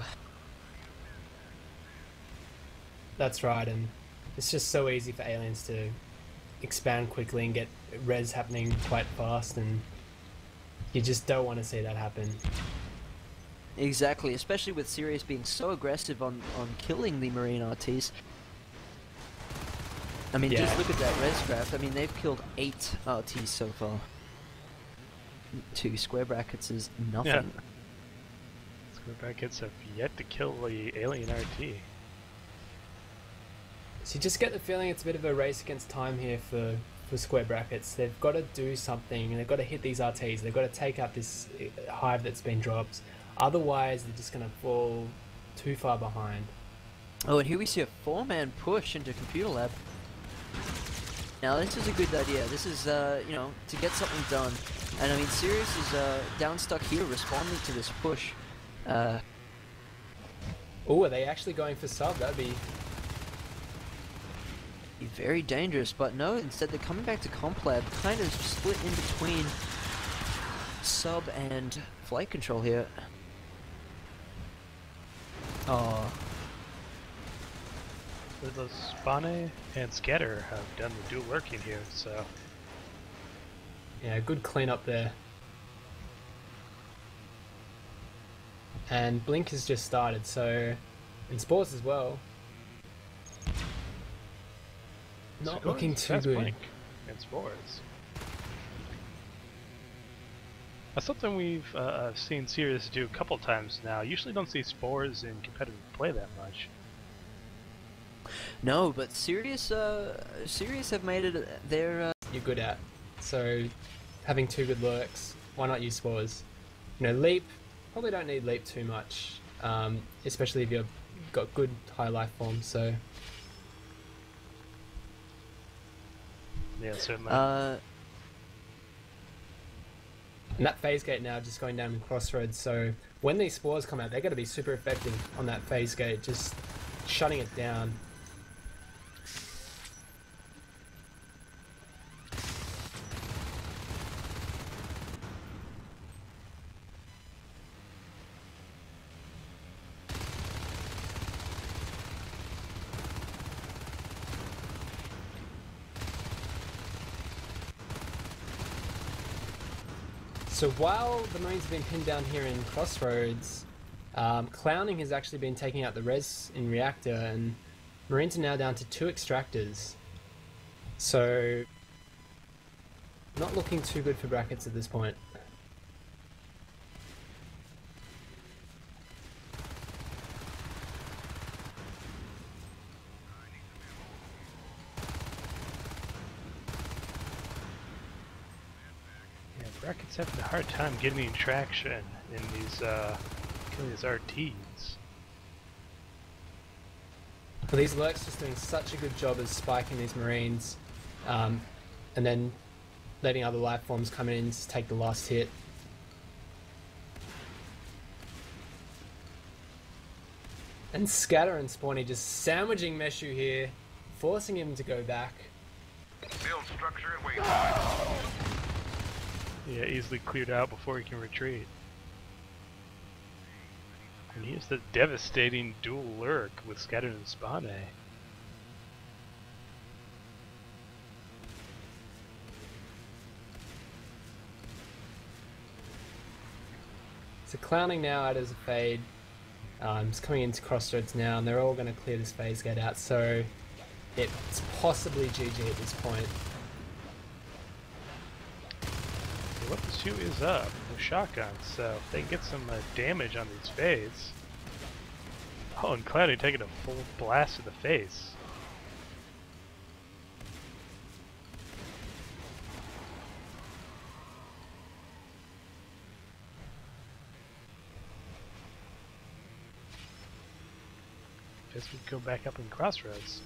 [SPEAKER 3] That's right, and it's just so easy for aliens to expand quickly and get res happening quite fast, and you just don't want to see that happen.
[SPEAKER 2] Exactly, especially with Sirius being so aggressive on killing the Marine RTs. I mean,
[SPEAKER 3] Yeah.
[SPEAKER 2] just look at that res graph. I mean, they've killed 8 RTs so far. 2 square brackets is nothing.
[SPEAKER 1] Yeah. Square brackets have yet to kill the alien RT.
[SPEAKER 3] So you just get the feeling it's a bit of a race against time here for square brackets. They've got to do something, and they've got to hit these RTs. They've got to take out this hive that's been dropped. Otherwise, they're just going to fall too far behind.
[SPEAKER 2] Oh, and here we see a 4-man push into Computer Lab. Now, this is a good idea. This is, you know, to get something done. And I mean, Sirius is down stuck here responding to this push.
[SPEAKER 3] Oh, are they actually going for sub? That'd be...
[SPEAKER 2] Very dangerous, but no, instead they're coming back to Comp Lab, kind of split in between sub and flight control here. Oh,
[SPEAKER 1] The Bonage and Scatter have done the dual working here, so
[SPEAKER 3] Yeah, good cleanup there. And Blink has just started, so in sports as well. Not looking too
[SPEAKER 1] that's
[SPEAKER 3] good.
[SPEAKER 1] Blink and Spores. That's something we've seen Sirius do a couple times now. Usually don't see Spores in competitive play that much.
[SPEAKER 2] no, but Sirius have made it their.
[SPEAKER 3] You're good at. So having two good lurks, why not use spores? You know, leap, probably don't need leap too much, especially if you've got good high life form. So
[SPEAKER 1] Yeah, certainly.
[SPEAKER 3] and that phase gate now just going down in crossroads. So when these spores come out, they're going to be super effective on that phase gate, just shutting it down. So while the Marines have been pinned down here in Crossroads, Clowning has actually been taking out the res in Reactor, and Marines are now down to 2 extractors. So not looking too good for brackets at this point.
[SPEAKER 1] Yeah, Bracket's having a hard time getting traction in these RTs.
[SPEAKER 3] Well, these lurks just doing such a good job as spiking these Marines, and then letting other life forms come in to take the last hit. And Scatter and Spawny just sandwiching Meshu here, forcing him to go back.
[SPEAKER 5] Build structure and waypoint.
[SPEAKER 1] Yeah, easily cleared out before he can retreat. And he has the devastating dual lurk with Scatter and Bonage.
[SPEAKER 3] So Clowning now out as a fade. It's coming into Crossroads now, and they're all going to clear this phase gate out, so it's possibly GG at this point.
[SPEAKER 1] So what the shoot is up with shotguns, so if they can get some damage on these fades. Oh, and Cloudy taking a full blast to the face. Guess we go back up in Crossroads.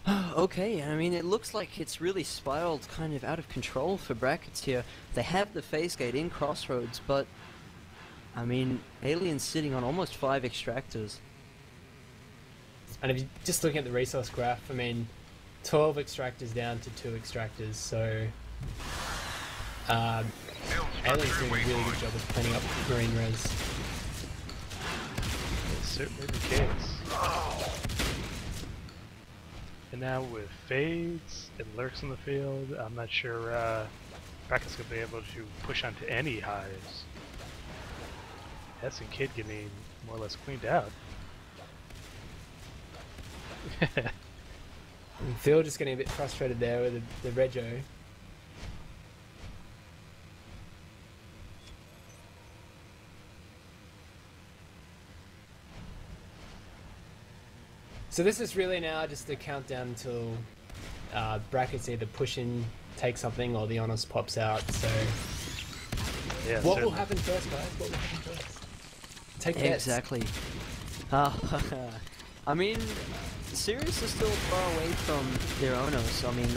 [SPEAKER 2] Okay, I mean, it looks like it's really spiraled kind of out of control for brackets here. They have the phase gate in Crossroads, but I mean, Alien's sitting on almost 5 extractors.
[SPEAKER 3] And if you're just looking at the resource graph, I mean, 12 extractors down to 2 extractors, so Alien's doing a really good job of cleaning up Marine res.
[SPEAKER 1] It's certainly the case. And now with fades and lurks in the field, I'm not sure Bracket's going to be able to push onto any hives. Hess and Kid getting more or less cleaned out.
[SPEAKER 3] And Phil just getting a bit frustrated there with the Rego. So this is really now just a countdown until brackets either push in, take something, or the Honest pops out. So
[SPEAKER 1] Yeah,
[SPEAKER 3] what will
[SPEAKER 1] certainly.
[SPEAKER 3] happen first, guys? What will happen first? Take bets.
[SPEAKER 2] Exactly. I mean, Sirius is still far away from their Onos. I mean,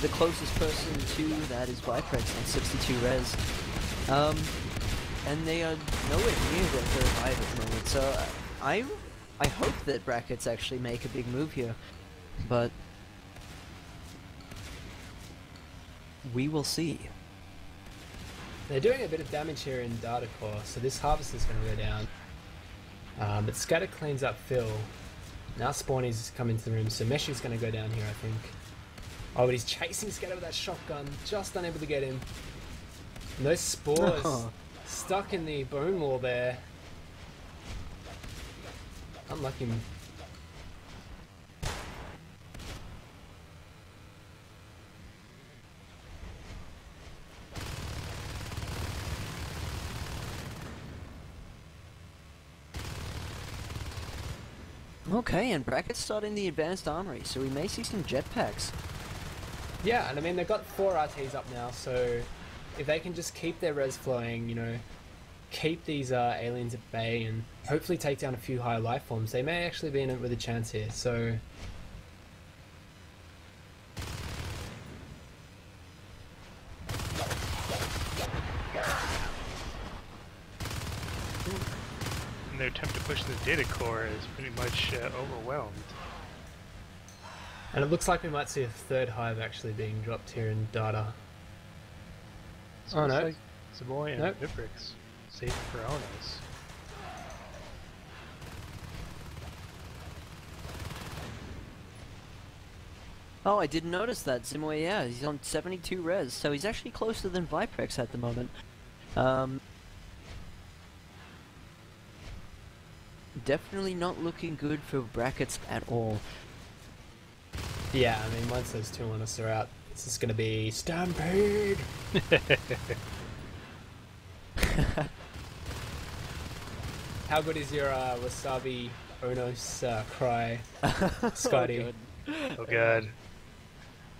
[SPEAKER 2] the closest person to that is Viprex on 62 res. And they are nowhere near their third hive at the moment. So I hope that Brackets actually make a big move here, but we will see.
[SPEAKER 3] They're doing a bit of damage here in Data Core, so this Harvest is going to go down. But Scatter cleans up Phil. Now Spawny's come into the room, so Mesh is going to go down here, I think. Oh, but he's chasing Scatter with that shotgun, just unable to get him. And those spores stuck in the bone wall there. Unlucky.
[SPEAKER 2] Okay, and Bracket's starting the advanced armory, so we may see some jetpacks.
[SPEAKER 3] Yeah, and I mean, they've got 4 RTs up now, so if they can just keep their res flowing, you know, keep these aliens at bay and hopefully take down a few higher life forms, they may actually be in it with a chance here, so...
[SPEAKER 1] And their attempt to push the data core is pretty much overwhelmed.
[SPEAKER 3] And it looks like we might see a 3rd hive actually being dropped here in data.
[SPEAKER 1] So
[SPEAKER 3] Oh,
[SPEAKER 1] it's
[SPEAKER 3] no.
[SPEAKER 1] like Samoy and
[SPEAKER 3] Nope.
[SPEAKER 1] Viprix saving for Onos.
[SPEAKER 2] Oh, I didn't notice that. Zimoy, yeah, he's on 72 res, so he's actually closer than Viprex at the moment. Definitely not looking good for Brackets at all.
[SPEAKER 3] Yeah, I mean, once those 2 on us are out, this is going to be Stampede! How good is your Wasabi Onos cry, Scotty?
[SPEAKER 1] Oh god.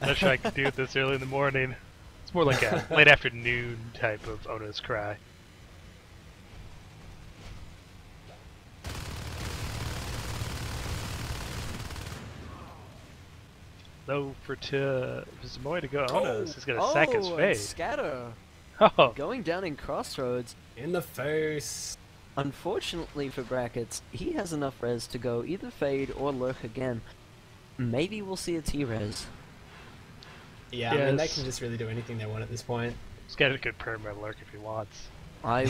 [SPEAKER 1] I'm not sure I can do it this early in the morning. It's more like a late afternoon type of Ono's cry. Though for Zamoy to go Onos, he's gonna sack his
[SPEAKER 2] and
[SPEAKER 1] face.
[SPEAKER 2] Scatter
[SPEAKER 1] Oh,
[SPEAKER 2] going down in Crossroads.
[SPEAKER 3] In the face!
[SPEAKER 2] Unfortunately for Brackets, he has enough res to go either Fade or Lurk again. Maybe we'll see a T-res.
[SPEAKER 3] Yeah, I mean, they
[SPEAKER 1] Yes.
[SPEAKER 3] can just really do anything they want at this point.
[SPEAKER 1] he's got a good perma lurk if he wants.
[SPEAKER 2] I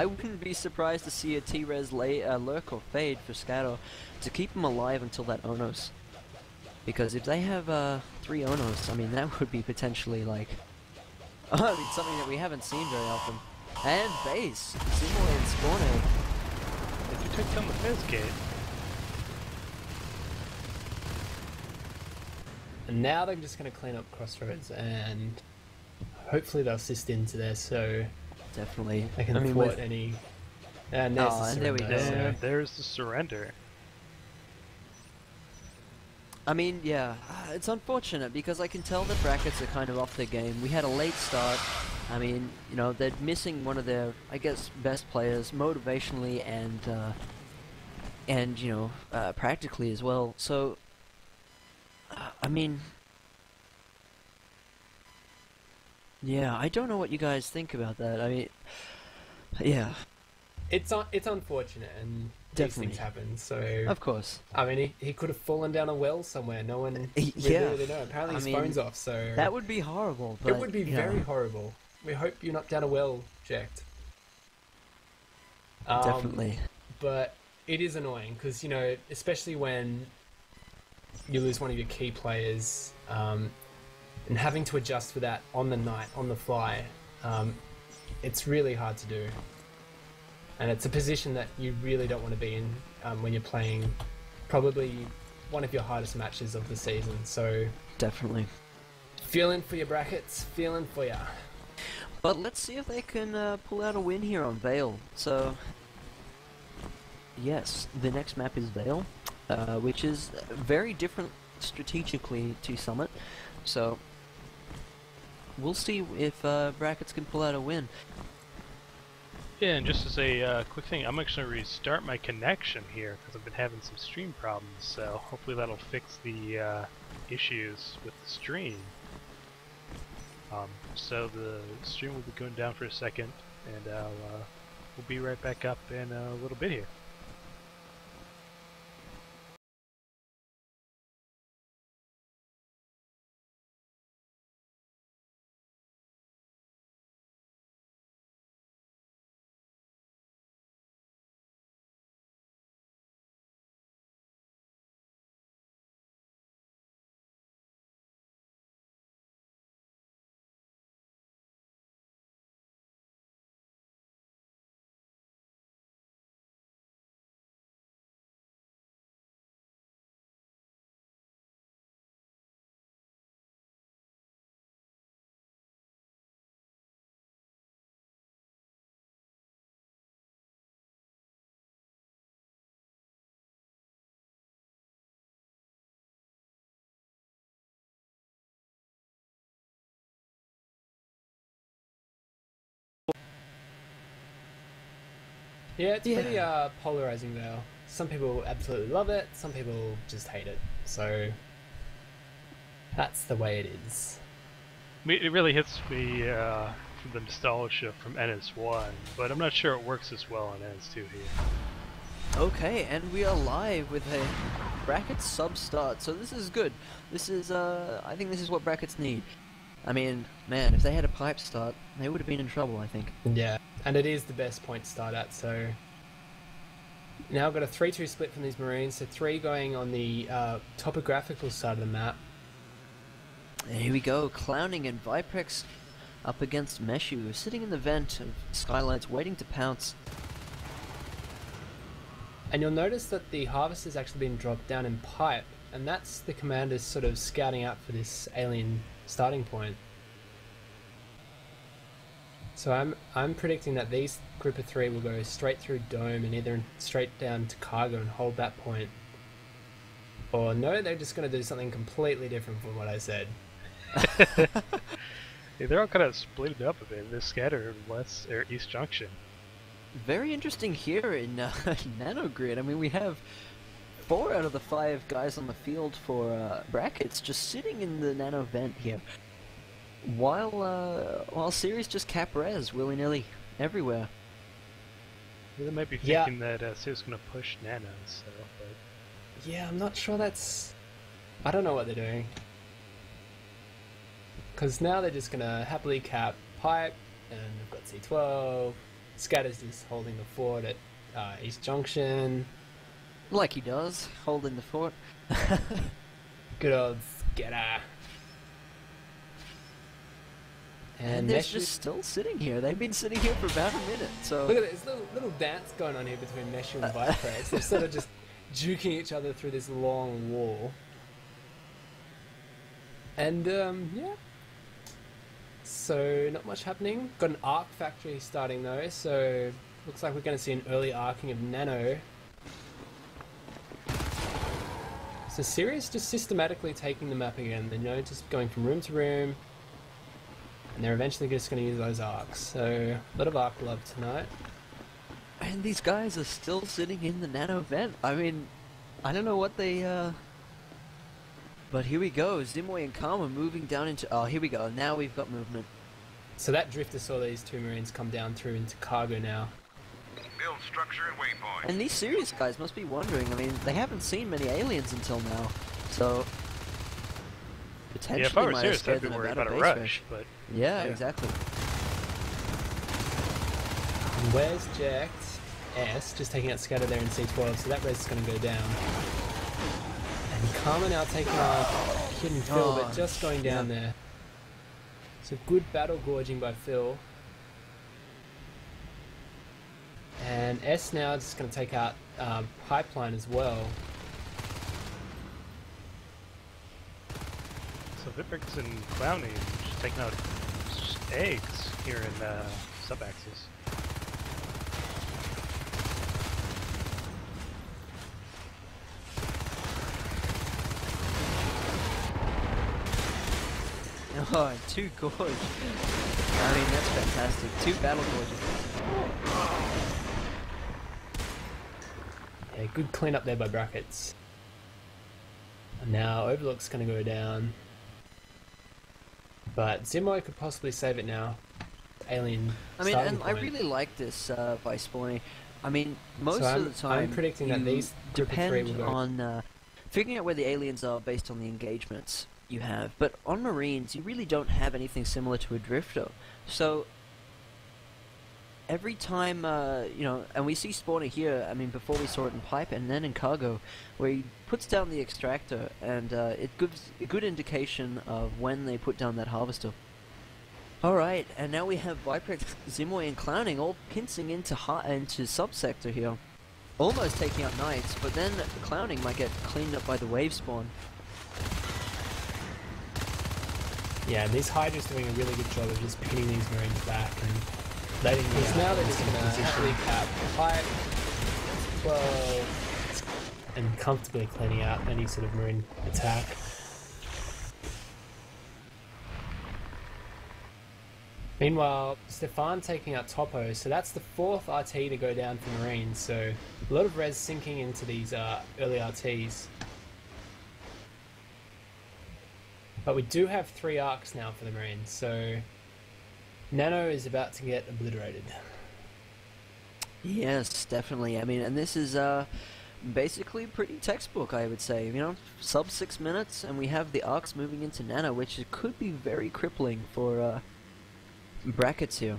[SPEAKER 2] wouldn't be surprised to see a T-res Lurk or Fade for Scatter to keep him alive until that Onos. Because if they have 3 Onos, I mean that would be potentially like something that we haven't seen very often. And base, Zimoy and Spawner.
[SPEAKER 1] If you took down the Fizz gate,
[SPEAKER 3] And now they're just going to clean up Crossroads and hopefully they'll assist into there so
[SPEAKER 2] Definitely.
[SPEAKER 3] they can
[SPEAKER 2] I mean,
[SPEAKER 3] thwart
[SPEAKER 2] with-
[SPEAKER 3] any... And there's
[SPEAKER 2] Oh,
[SPEAKER 3] the
[SPEAKER 2] and there we
[SPEAKER 3] surrender,
[SPEAKER 2] go.
[SPEAKER 3] so-
[SPEAKER 1] and there's the surrender.
[SPEAKER 2] I mean, yeah, it's unfortunate because I can tell that Brackets are kind of off their game. We had a late start. I mean, you know, they're missing one of their, I guess, best players motivationally and you know, practically as well. So, I mean, yeah, I don't know what you guys think about that. I mean, yeah,
[SPEAKER 3] It's unfortunate and these
[SPEAKER 2] Definitely.
[SPEAKER 3] things happen, so...
[SPEAKER 2] of course.
[SPEAKER 3] I mean, he could have fallen down a well somewhere. No one
[SPEAKER 2] Yeah.
[SPEAKER 3] really know. Apparently
[SPEAKER 2] I
[SPEAKER 3] his
[SPEAKER 2] mean,
[SPEAKER 3] phone's off, so...
[SPEAKER 2] That would be horrible, but
[SPEAKER 3] it would be
[SPEAKER 2] you
[SPEAKER 3] very
[SPEAKER 2] know,
[SPEAKER 3] horrible. We hope you're not down a well, Jacked.
[SPEAKER 2] definitely.
[SPEAKER 3] But it is annoying, because, you know, especially when you lose one of your key players, and having to adjust for that on the night, on the fly, it's really hard to do. And it's a position that you really don't want to be in when you're playing probably one of your hardest matches of the season. So,
[SPEAKER 2] Definitely.
[SPEAKER 3] feeling for your Brackets, feeling for ya.
[SPEAKER 2] But let's see if they can pull out a win here on Vale. So, yes, the next map is Vale, which is very different strategically to Summit. So, we'll see if Brackets can pull out a win.
[SPEAKER 1] Yeah, and just as a quick thing, I'm actually going to restart my connection here because I've been having some stream problems, so hopefully that'll fix the issues with the stream. So the stream will be going down for a second, and we'll be right back up in a little bit here.
[SPEAKER 3] Yeah, it's
[SPEAKER 2] Yeah.
[SPEAKER 3] pretty polarizing though. Some people absolutely love it, some people just hate it. So that's the way it is.
[SPEAKER 1] I mean, it really hits me from the nostalgia from NS1, but I'm not sure it works as well on NS2 here.
[SPEAKER 2] Okay, and we are live with a bracket sub start, so this is good. This is, I think this is what brackets need. I mean, man, if they had a pipe start, they would have been in trouble, I think.
[SPEAKER 3] Yeah, and it is the best point to start at, so... Now I've got a 3-2 split from these Marines, so 3 going on the topographical side of the map.
[SPEAKER 2] And here we go, Clowning and Viprex up against Meshu, sitting in the vent of Skylights, waiting to pounce.
[SPEAKER 3] And you'll notice that the harvest has actually been dropped down in pipe, and that's the commanders sort of scouting out for this alien starting point. So I'm predicting that these group of 3 will go straight through Dome and either straight down to Cargo and hold that point. Or no, they're just going to do something completely different from what I said.
[SPEAKER 1] Yeah, they're all kind of split up a bit. They're scattered west or east junction.
[SPEAKER 2] Very interesting here in Nanogrid. I mean, we have 4 out of the 5 guys on the field for brackets just sitting in the nano vent here, while Series just cap res willy-nilly everywhere.
[SPEAKER 1] Yeah, they might be
[SPEAKER 3] Yeah.
[SPEAKER 1] thinking that Sirius is going to push nanos, so, but...
[SPEAKER 3] Yeah, I'm not sure that's... I don't know what they're doing. Because now they're just going to happily cap pipe, and we've got C12. Scatter's just holding the fort at East Junction.
[SPEAKER 2] Like he does, holding the fort.
[SPEAKER 3] Good old Scatter.
[SPEAKER 2] And they're
[SPEAKER 3] Mesh
[SPEAKER 2] just still sitting here. They've been sitting here for about a minute, so...
[SPEAKER 3] Look at this little dance going on here between Meshu and Viprex. They're sort of just juking each other through this long wall. And, yeah. So, not much happening. Got an arc factory starting though, so looks like we're going to see an early arcing of Nano. So Sirius just systematically taking the map again, you know, just going from room to room. And they're eventually just going to use those arcs. So, a lot of arc love tonight.
[SPEAKER 2] And these guys are still sitting in the nano vent. I mean, I don't know what they, But here we go, Zimoy and Karma moving down into... Oh, here we go, now we've got movement.
[SPEAKER 3] So that drifter saw these 2 Marines come down through into Cargo now.
[SPEAKER 5] Build structure and waypoint.
[SPEAKER 2] And these serious guys must be wondering, I mean, they haven't seen many aliens until now, so... Potentially
[SPEAKER 1] Yeah, if I were
[SPEAKER 2] might have
[SPEAKER 1] serious, I'd
[SPEAKER 2] scared
[SPEAKER 1] be
[SPEAKER 2] them
[SPEAKER 1] worried
[SPEAKER 2] about
[SPEAKER 1] about a
[SPEAKER 2] base
[SPEAKER 1] rush, but...
[SPEAKER 2] Yeah,
[SPEAKER 1] Yeah.
[SPEAKER 2] exactly.
[SPEAKER 3] And where's Jacked? S, just taking out Scatter there in C12, so that res is going to go down. And Karma now taking on Kid and Phil,
[SPEAKER 2] Oh,
[SPEAKER 3] but just going down there. So good battle gorging by Phil. And S now just going to take out Pipeline as well.
[SPEAKER 1] So Viprex and Clowny just taking out just eggs here in Subaxis.
[SPEAKER 2] Oh, 2 gorge. I mean, that's fantastic. 2 battle gorges.
[SPEAKER 3] Yeah, good cleanup there by Brackets. And now Overlook's going to go down. But Zimoy could possibly save it now. Alien
[SPEAKER 2] I mean,
[SPEAKER 3] starting
[SPEAKER 2] and I
[SPEAKER 3] point.
[SPEAKER 2] really like this by Spawny. I mean, most
[SPEAKER 3] So
[SPEAKER 2] of the time,
[SPEAKER 3] I'm predicting that
[SPEAKER 2] you
[SPEAKER 3] these group of 3 will
[SPEAKER 2] depend
[SPEAKER 3] go.
[SPEAKER 2] on figuring out where the aliens are based on the engagements you have. But on Marines, you really don't have anything similar to a Drifter. So every time, you know, and we see Spawner here, I mean, before we saw it in Pipe and then in Cargo, where he puts down the extractor, and it gives a good indication of when they put down that harvester. Alright, and now we have Viprex, Zimoy, and Clowning all pincing into subsector here. Almost taking out Knights, but then Clowning might get cleaned up by the wave spawn.
[SPEAKER 3] Yeah, and these Hydra's doing a really good job of just pinning these Marines back and letting these. Now they're just going to happily cap Pipe, 12, and comfortably cleaning out any sort of Marine attack. Meanwhile, Stefan taking out Topo, so that's the 4th RT to go down for Marines, so a lot of res sinking into these early RTs. But we do have 3 arcs now for the Marines, so Nano is about to get obliterated.
[SPEAKER 2] Yes, definitely. I mean, and this is basically pretty textbook, I would say. You know, sub 6 minutes, and we have the arcs moving into Nano, which could be very crippling for brackets here.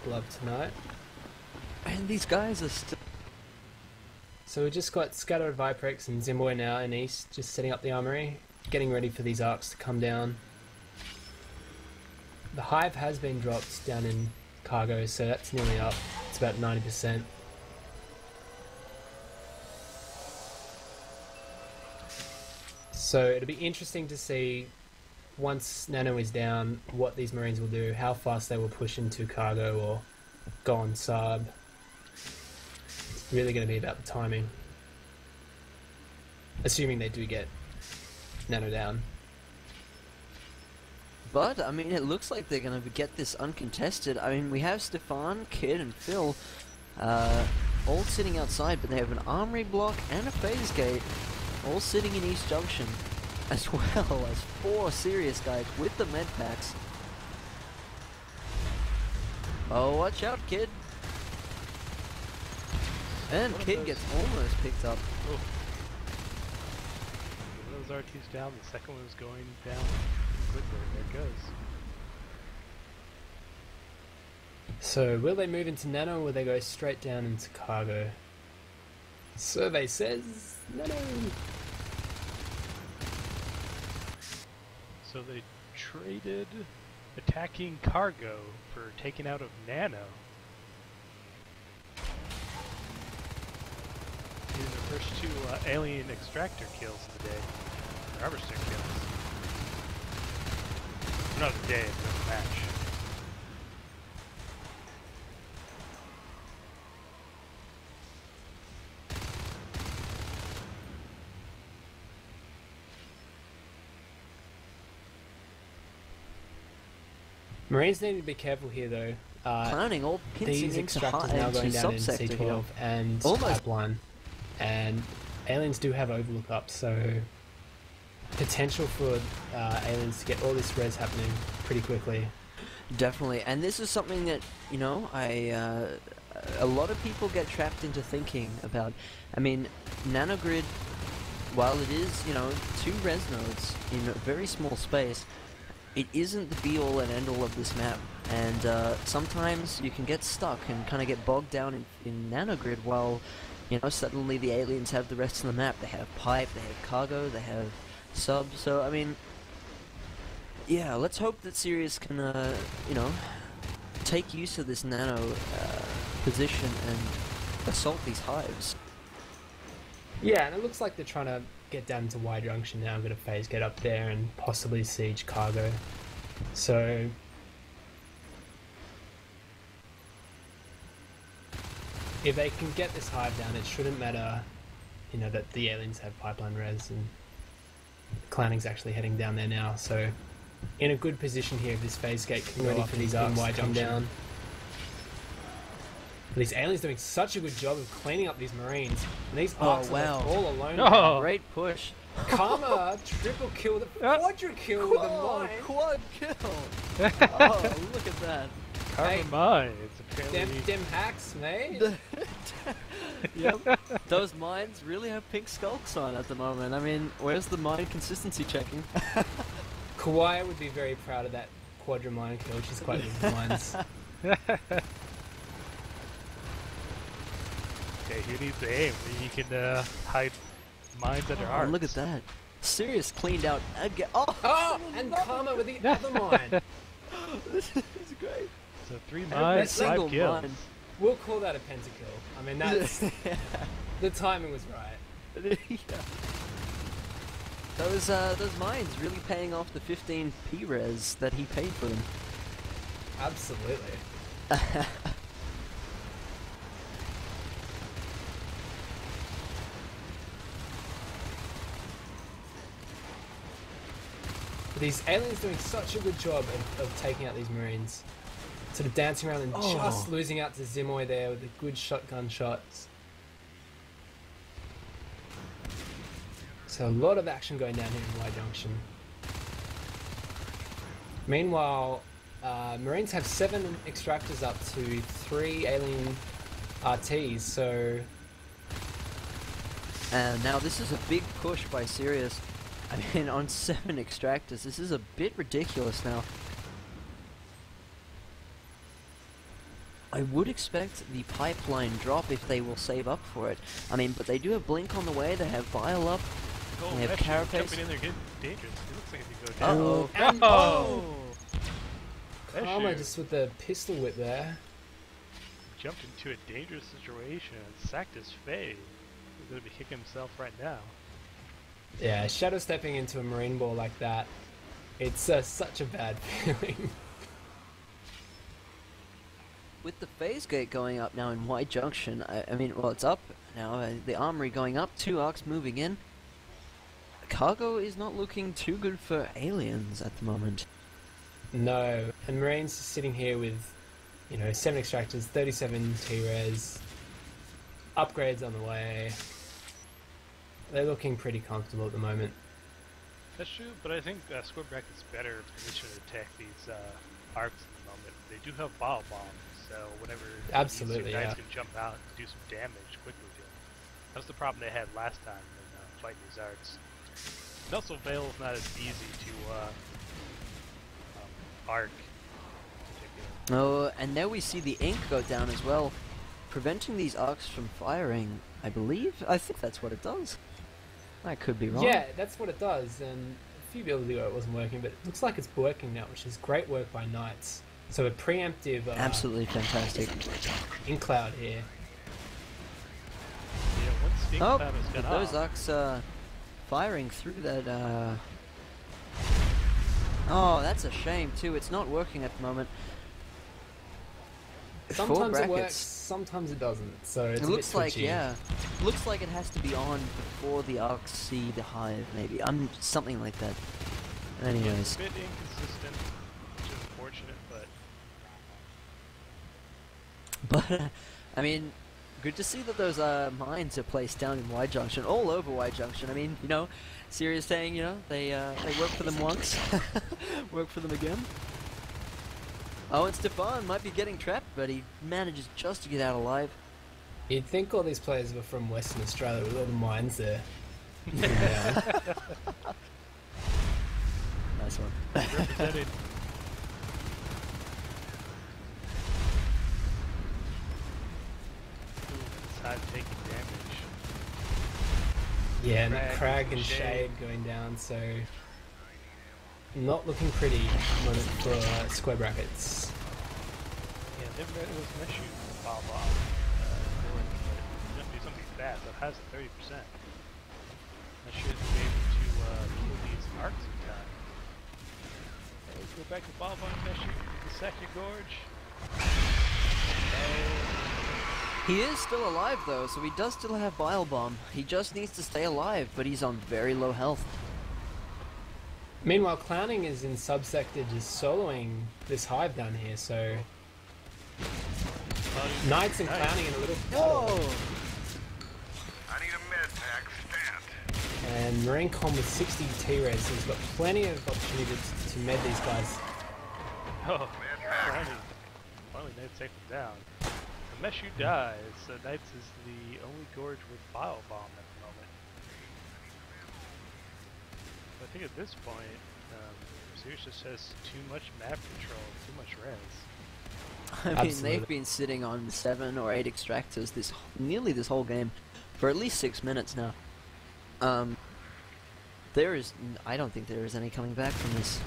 [SPEAKER 3] Love tonight.
[SPEAKER 2] And these guys are still...
[SPEAKER 3] So we just got Scatter Viprex and Zimboy now in East, just setting up the armory, getting ready for these arcs to come down. The Hive has been dropped down in cargo, so that's nearly up. It's about 90%. So it'll be interesting to see, once Nano is down, what these Marines will do, how fast they will push into cargo or go on sub. It's really going to be about the timing. Assuming they do get Nano down.
[SPEAKER 2] But, I mean, it looks like they're going to get this uncontested. I mean, we have Stefan, Kid, and Phil all sitting outside, but they have an armory block and a phase gate all sitting in East Junction, as well as 4 serious guys with the med packs. Oh, watch out, Kid. And Kid gets almost picked up.
[SPEAKER 1] Oh. One of those R2's down, the second one is going down quickly. There it goes.
[SPEAKER 3] So will they move into Nano or will they go straight down into cargo? Survey says Nano.
[SPEAKER 1] So they traded attacking cargo for taking out of Nano. These are the first 2 alien extractor kills of the day. Or harvester kills. Not the day, but the match.
[SPEAKER 3] Marines need to be careful here though.
[SPEAKER 2] Clowning all
[SPEAKER 3] These
[SPEAKER 2] pincing into
[SPEAKER 3] extractors now going down in
[SPEAKER 2] subsector here.
[SPEAKER 3] C12 and
[SPEAKER 2] Almost.
[SPEAKER 3] Pipeline. And aliens do have overlook up, so potential for aliens to get all this res happening pretty quickly.
[SPEAKER 2] Definitely, and this is something that, you know, a lot of people get trapped into thinking about. I mean, Nanogrid, while it is, you know, 2 res nodes in a very small space, it isn't the be-all and end-all of this map, and sometimes you can get stuck and kind of get bogged down in Nanogrid while, you know, suddenly the aliens have the rest of the map. They have pipe, they have cargo, they have sub, so, I mean, yeah, let's hope that Sirius can, you know, take use of this Nano position and assault these hives.
[SPEAKER 3] Yeah, and it looks like they're trying to get down to Y Junction now, get a phase get up there and possibly siege cargo. So if they can get this hive down, it shouldn't matter, you know, that the aliens have pipeline res, and Clowning's actually heading down there now, so in a good position here if this phase gate can go up for these arcs to come down. But these aliens doing such a good job of cleaning up these Marines, and these arcs are left all alone.
[SPEAKER 1] Oh.
[SPEAKER 2] Great push.
[SPEAKER 3] Karma triple kill, the quadra kill with a mine.
[SPEAKER 2] Quad kill! Oh, look at that.
[SPEAKER 3] Hey,
[SPEAKER 1] Karma mines, apparently.
[SPEAKER 3] Dem hacks, mate.
[SPEAKER 2] Yep. Those mines really have pink skulks on at the moment. I mean, where's the mine consistency checking?
[SPEAKER 3] Kawhi would be very proud of that quadra mine kill. She's quite good with mines.
[SPEAKER 1] Okay, who needs to aim? He can hide mines under arcs.
[SPEAKER 2] Look at that. Sirius cleaned out again. Oh!
[SPEAKER 3] Oh, and Karma with the other mine.
[SPEAKER 2] This is great.
[SPEAKER 1] So 3
[SPEAKER 3] And a
[SPEAKER 1] mines, 5
[SPEAKER 2] Single
[SPEAKER 1] kills.
[SPEAKER 2] mine.
[SPEAKER 3] We'll call that a pentakill. I mean, that's the timing was right.
[SPEAKER 2] Yeah. Those mines really paying off the 15 P-res that he paid for them.
[SPEAKER 3] Absolutely. These aliens doing such a good job of taking out these Marines. Sort of dancing around and just losing out to Zimoy there with the good shotgun shots. So a lot of action going down here in Y Junction. Meanwhile, Marines have 7 extractors up to 3 alien RTs, so...
[SPEAKER 2] And now this is a big push by Sirius. I mean, on 7 extractors, this is a bit ridiculous now. I would expect the pipeline drop if they will save up for it. I mean, but they do have Blink on the way, they have Bile up,
[SPEAKER 1] Oh,
[SPEAKER 2] they have
[SPEAKER 1] that shit
[SPEAKER 2] Carapace.
[SPEAKER 1] jumping in there getting dangerous. It looks like it could go down.
[SPEAKER 2] Uh-oh.
[SPEAKER 3] And
[SPEAKER 1] Oh! That
[SPEAKER 3] Karma
[SPEAKER 1] shit
[SPEAKER 3] just with the pistol whip there.
[SPEAKER 1] jumped into a dangerous situation and sacked his face. He's gonna be kicking himself right now.
[SPEAKER 3] Yeah, shadow stepping into a Marine ball like that, it's such a bad feeling.
[SPEAKER 2] With the phase gate going up now in Y Junction, I mean, well, it's up now. The armory going up, 2 arcs moving in. Cargo is not looking too good for aliens at the moment.
[SPEAKER 3] No, and Marines are sitting here with, you know, 7 extractors, 37 T-res, upgrades on the way. They're looking pretty comfortable at the moment.
[SPEAKER 1] That's true, but I think Square Bracket's better positioned to attack these arcs at the moment. They do have bile bombs, so whenever
[SPEAKER 3] Absolutely,
[SPEAKER 1] these guys
[SPEAKER 3] yeah.
[SPEAKER 1] can jump out and do some damage quickly to them. That was the problem they had last time when fighting these arcs. And also, Veil's not as easy to arc. in particular.
[SPEAKER 2] Oh, and now we see the ink go down as well, preventing these arcs from firing, I believe? I think that's what it does. I could be wrong.
[SPEAKER 3] Yeah, that's what it does, and a few builds ago it wasn't working, but it looks like it's working now, which is great work by Knights. So a preemptive
[SPEAKER 2] Absolutely fantastic.
[SPEAKER 3] ink cloud here.
[SPEAKER 1] Yeah, once Stink
[SPEAKER 2] Oh,
[SPEAKER 1] Cloud has
[SPEAKER 2] but
[SPEAKER 1] gone
[SPEAKER 2] those
[SPEAKER 1] off,
[SPEAKER 2] arcs firing through that Oh, that's a shame too. It's not working at the moment. Four
[SPEAKER 3] Sometimes it works,
[SPEAKER 2] brackets.
[SPEAKER 3] sometimes it doesn't, so it's
[SPEAKER 2] It
[SPEAKER 3] a bit
[SPEAKER 2] looks like,
[SPEAKER 3] twitchy.
[SPEAKER 2] yeah. Looks like it has to be on before the arcs see the hive, maybe. Something like that.
[SPEAKER 1] it's
[SPEAKER 2] Anyways.
[SPEAKER 1] a bit inconsistent, which is unfortunate, but
[SPEAKER 2] But, I mean, good to see that those mines are placed down in Y Junction, all over Y Junction. I mean, you know, Sirius saying, you know, they work for them once, work for them again. Oh, and Stefan might be getting trapped, but he manages just to get out alive.
[SPEAKER 3] You'd think all these players were from Western Australia with all the mines there. Yeah.
[SPEAKER 2] Nice one.
[SPEAKER 1] represented. Ooh, it's taking damage.
[SPEAKER 3] Yeah, and
[SPEAKER 1] Crag
[SPEAKER 3] Crag
[SPEAKER 1] and
[SPEAKER 3] and
[SPEAKER 1] Shade.
[SPEAKER 3] Shade going down, so not looking pretty at the moment for Square Brackets.
[SPEAKER 1] Yeah, they've got those mesh shoot Bob off. But do something fast. That has a 30%. That should be able to kill these arcs in time. Let's go back to Bob on mesh shoot. The second gorge.
[SPEAKER 2] He is still alive though, so he does still have Bile Bomb. He just needs to stay alive, but he's on very low health.
[SPEAKER 3] Meanwhile, Clowning is in subsector just soloing this hive down here, so Knights and Clowning in a little battle.
[SPEAKER 2] Whoa!
[SPEAKER 5] I need a med pack stat.
[SPEAKER 3] And Marine Com with 60 T-Res, so he's got plenty of opportunity to med these guys.
[SPEAKER 1] Oh, finally Knights take him down. The mesh shoot dies, so Knights is the only gorge with Bile Bomb at the moment. I think at this point, Sirius just has too much map control, too much res.
[SPEAKER 2] I mean,
[SPEAKER 3] Absolutely.
[SPEAKER 2] they've been sitting on 7 or 8 extractors nearly this whole game for at least 6 minutes now. I don't think there is any coming back from this.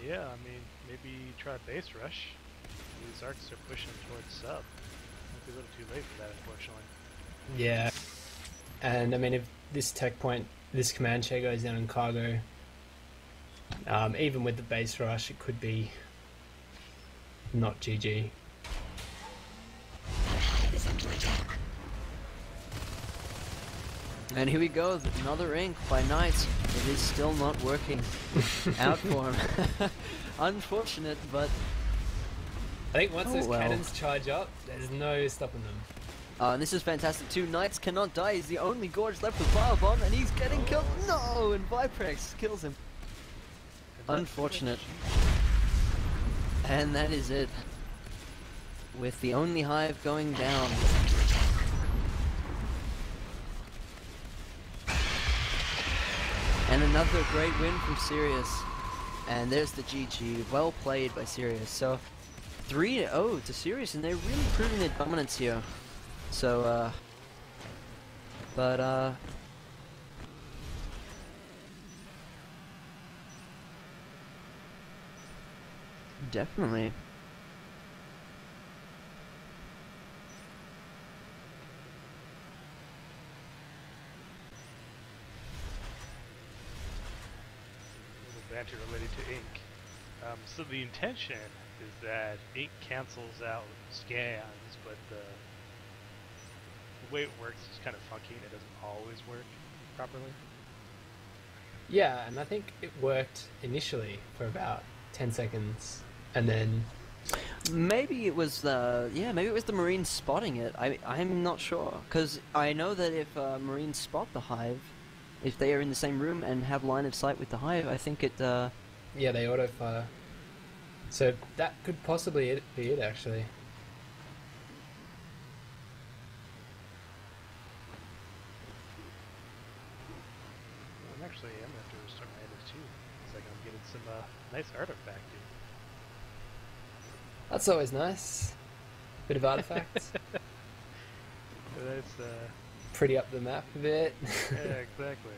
[SPEAKER 1] Yeah, I mean, maybe try base rush. These arcs are pushing towards sub. Might be a little too late for that, unfortunately.
[SPEAKER 3] Yeah. And I mean, if this tech point, this command chair goes down in cargo, even with the base rush, it could be not GG.
[SPEAKER 2] And here we go, another ink by Knights. It is still not working out for him. Unfortunate, but
[SPEAKER 3] I think once
[SPEAKER 2] Oh,
[SPEAKER 3] those
[SPEAKER 2] well.
[SPEAKER 3] cannons charge up, there's no stopping them.
[SPEAKER 2] and this is fantastic too. Knights cannot die. He's the only Gorge left with Firebomb, and he's getting killed. No, and Viprex kills him. Unfortunate. And that is it. With the only hive going down. And another great win from Sirius. And there's the GG. Well played by Sirius. So 3-0 to Sirius, and they're really proving their dominance here. So, definitely.
[SPEAKER 1] A little banter related to ink. So the intention is that ink cancels out scans, but the way it works is kind of funky and it doesn't always work properly.
[SPEAKER 3] Yeah, and I think it worked initially for about 10 seconds, and then
[SPEAKER 2] Maybe it was the maybe it was the Marines spotting it. I'm not sure, because I know that if Marines spot the hive, if they are in the same room and have line of sight with the hive, I think it
[SPEAKER 3] yeah, they auto fire. So that could possibly be it, actually.
[SPEAKER 1] I'm gonna have to restart my edit too. Looks like I'm getting some nice artifacting.
[SPEAKER 3] That's always nice. Bit of artifacts.
[SPEAKER 1] That's
[SPEAKER 3] Pretty up the map a bit.
[SPEAKER 1] yeah, exactly.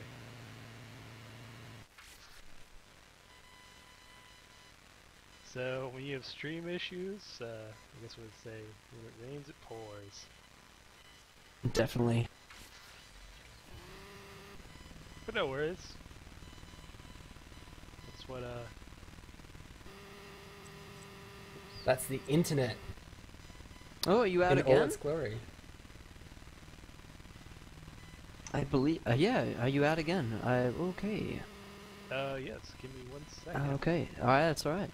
[SPEAKER 1] So when you have stream issues, I guess we would say when it rains, it pours.
[SPEAKER 2] definitely.
[SPEAKER 1] But no worries. That's what
[SPEAKER 3] That's the internet
[SPEAKER 2] Oh, are you out
[SPEAKER 3] in all
[SPEAKER 2] again?
[SPEAKER 3] its glory.
[SPEAKER 2] I believe. Yeah, are you out again? Okay.
[SPEAKER 1] yes. Give me 1 second.
[SPEAKER 2] Okay. All right, that's all right.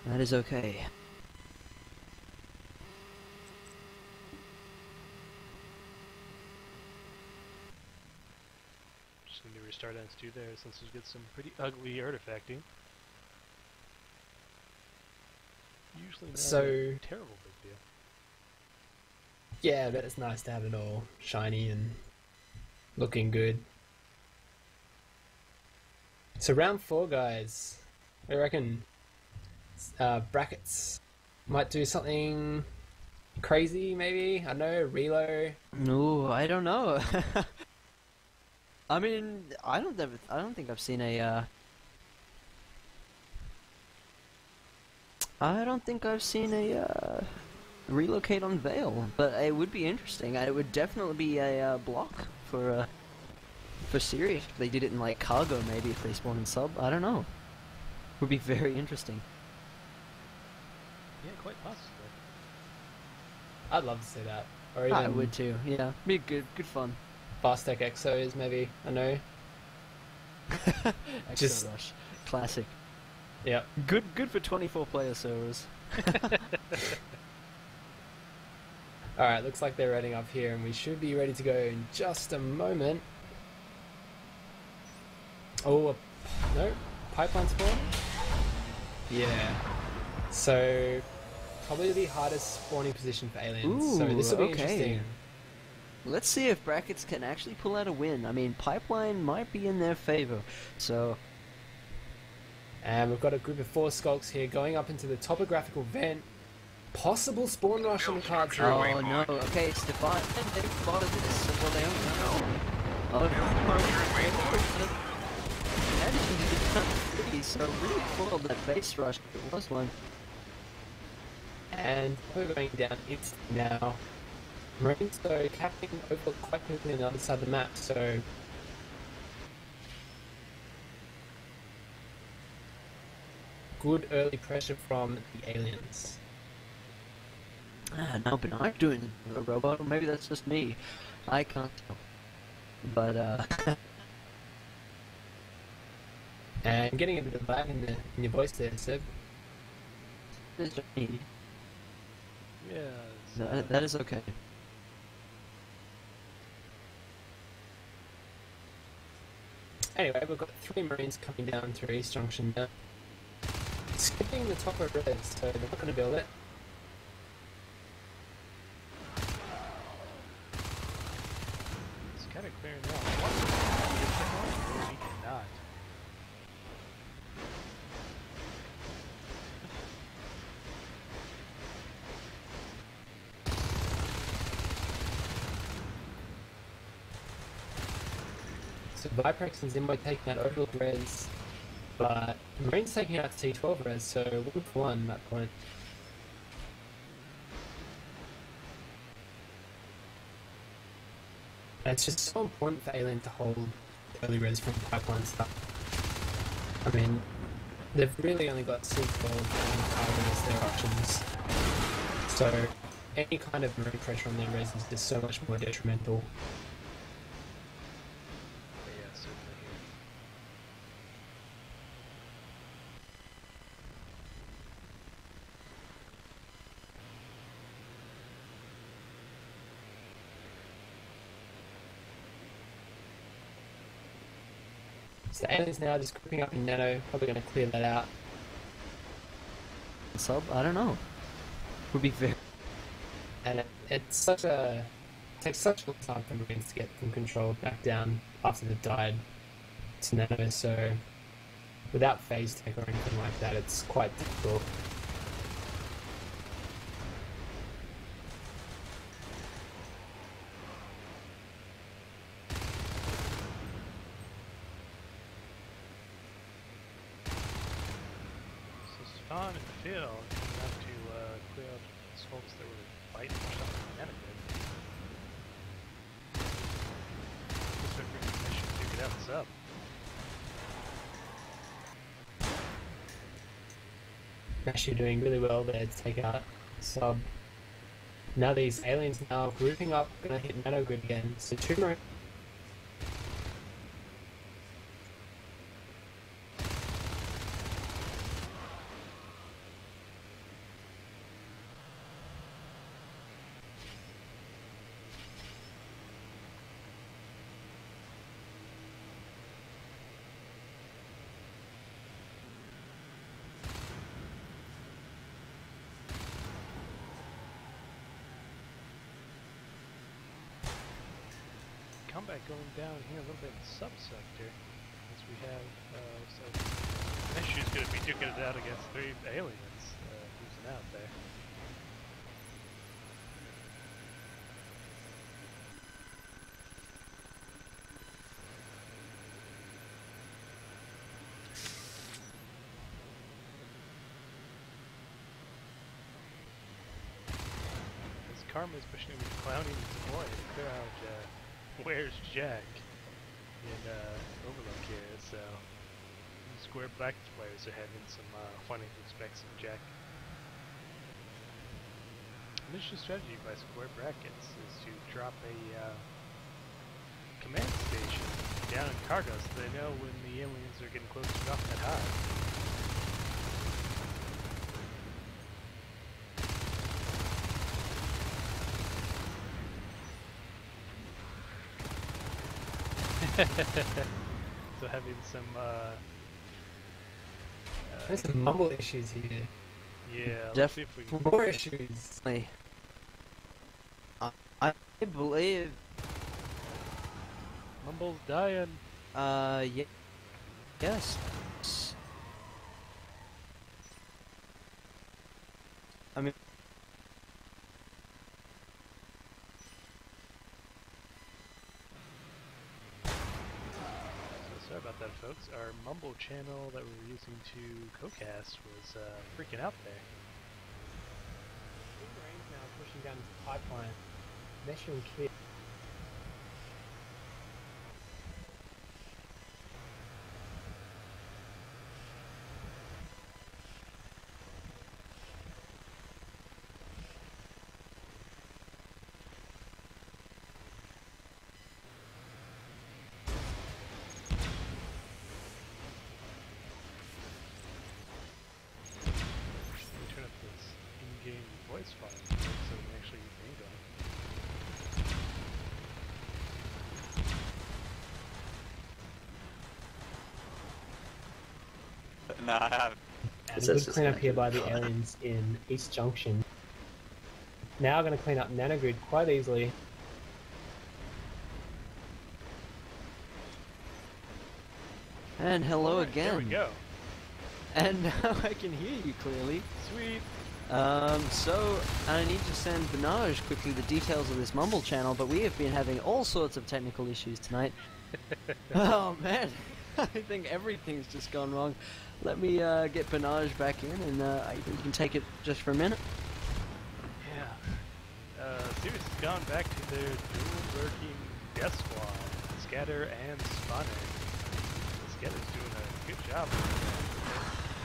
[SPEAKER 2] That is okay.
[SPEAKER 1] Just going to restart S2 there since we get some pretty ugly artifacting. Usually not
[SPEAKER 3] So-
[SPEAKER 1] a terrible big deal.
[SPEAKER 3] Yeah, but it's nice to have it all shiny and looking good. So round 4, guys. I reckon brackets might do something crazy, maybe. I know, reload.
[SPEAKER 2] No, I don't know. I mean, I don't think I've seen a. I don't think I've seen a relocate on Vale, but it would be interesting. It would definitely be a block for Sirius. If they did it in like cargo, maybe if they spawn in sub. I don't know. Would be very interesting.
[SPEAKER 1] Yeah, quite possibly.
[SPEAKER 3] I'd love to see that. Or even
[SPEAKER 2] I would too. Yeah, be good fun.
[SPEAKER 3] Fast Tech Exos, maybe. I know.
[SPEAKER 2] Exo Rush, classic.
[SPEAKER 3] Yeah.
[SPEAKER 2] Good for 24-player servers.
[SPEAKER 3] Alright, looks like they're readying up here, and we should be ready to go in just a moment. Oh, no? Pipeline spawn? Yeah. So, probably the hardest spawning position for aliens. So this will be
[SPEAKER 2] okay.
[SPEAKER 3] interesting.
[SPEAKER 2] Let's see if Brackets can actually pull out a win. I mean, Pipeline might be in their favor, so...
[SPEAKER 3] And we've got a group of 4 skulks here going up into the topographical vent. Possible spawn rush on the cards here.
[SPEAKER 2] Oh no, okay, it's Stefan. They've spotted this, well they don't know. Oh no. So really foiled that base rush, if it was one.
[SPEAKER 3] And we're going down east now. Marines though capping over quite quickly on the other side of the map, so good early pressure from the aliens.
[SPEAKER 2] Now Bonage doing a robot, or maybe that's just me. I can't tell. But
[SPEAKER 3] And getting a bit of lag in your voice there, Seb.
[SPEAKER 2] It's me.
[SPEAKER 1] Yeah.
[SPEAKER 2] That is okay.
[SPEAKER 3] Anyway, we've got 3 Marines coming down through East Junction now. Skipping the top of res, so they're not going to build it.
[SPEAKER 1] It's kind of clear now. What? We cannot.
[SPEAKER 3] So Viprex and Zimbo taking out Overlook res, but Marine's taking out C12 res, so 1 for 1 at that point. And it's just so important for Alien to hold early res from pipeline stuff. I mean, they've really only got C12 and Carbon as their options. So any kind of marine pressure on their res is just so much more detrimental.
[SPEAKER 1] Yeah, certainly here.
[SPEAKER 3] So the Alien's now just grouping up in Nano, probably going to clear that out.
[SPEAKER 2] Sub? I don't know. Would be fair.
[SPEAKER 3] And it's such a... It takes such a long time for Marines to get from control back down after they've died to Nano, so without phase tech or anything like that, it's quite difficult.
[SPEAKER 1] So Spawn in the field enough to clear out these folks that were fighting or something enemy. This would bring the mission to get out the sub.
[SPEAKER 3] Actually doing really well there to take out sub. Now these aliens now grouping up, gonna hit Nano Grid again. So 2 Marines.
[SPEAKER 1] Combat going down here a little bit in the subsector, as we have so Meshu's going to be duking it out against 3 aliens losing out there. As Karma's pushing him with Clowning and Boy to clear out Where's Jack in Overlook here, so Square Black players are having some fun with respects of Jack. Initial strategy by Square Brackets is to drop a command station down in cargo so they know when the aliens are getting close to dropping that high. So having some
[SPEAKER 3] There's some mumble issues here.
[SPEAKER 1] yeah, let's see if we can
[SPEAKER 3] More issues.
[SPEAKER 2] I believe.
[SPEAKER 1] Mumble's dying.
[SPEAKER 2] Yes. I mean,
[SPEAKER 1] Sorry about that, folks. Our Mumble channel that we were using to co-cast was freaking out there.
[SPEAKER 3] Marines now pushing down the pipeline. Mesh and Kid.
[SPEAKER 6] No, I haven't.
[SPEAKER 3] And
[SPEAKER 2] It's
[SPEAKER 3] good
[SPEAKER 2] just
[SPEAKER 3] cleanup
[SPEAKER 2] like-
[SPEAKER 3] here by the aliens in East Junction. Now going to clean up Nanogrid quite easily.
[SPEAKER 2] And hello
[SPEAKER 1] Alright,
[SPEAKER 2] again.
[SPEAKER 1] There we go.
[SPEAKER 2] And now I can hear you clearly.
[SPEAKER 1] Sweet.
[SPEAKER 2] So I need to send Bonage quickly the details of this Mumble channel, but we have been having all sorts of technical issues tonight. Oh man, I think everything's just gone wrong. Let me get Bonage back in, and you can take it just for a minute.
[SPEAKER 1] Yeah. Sirius has gone back to their dual lurking death squad, Scatter and Bonage. Scatter's doing a good job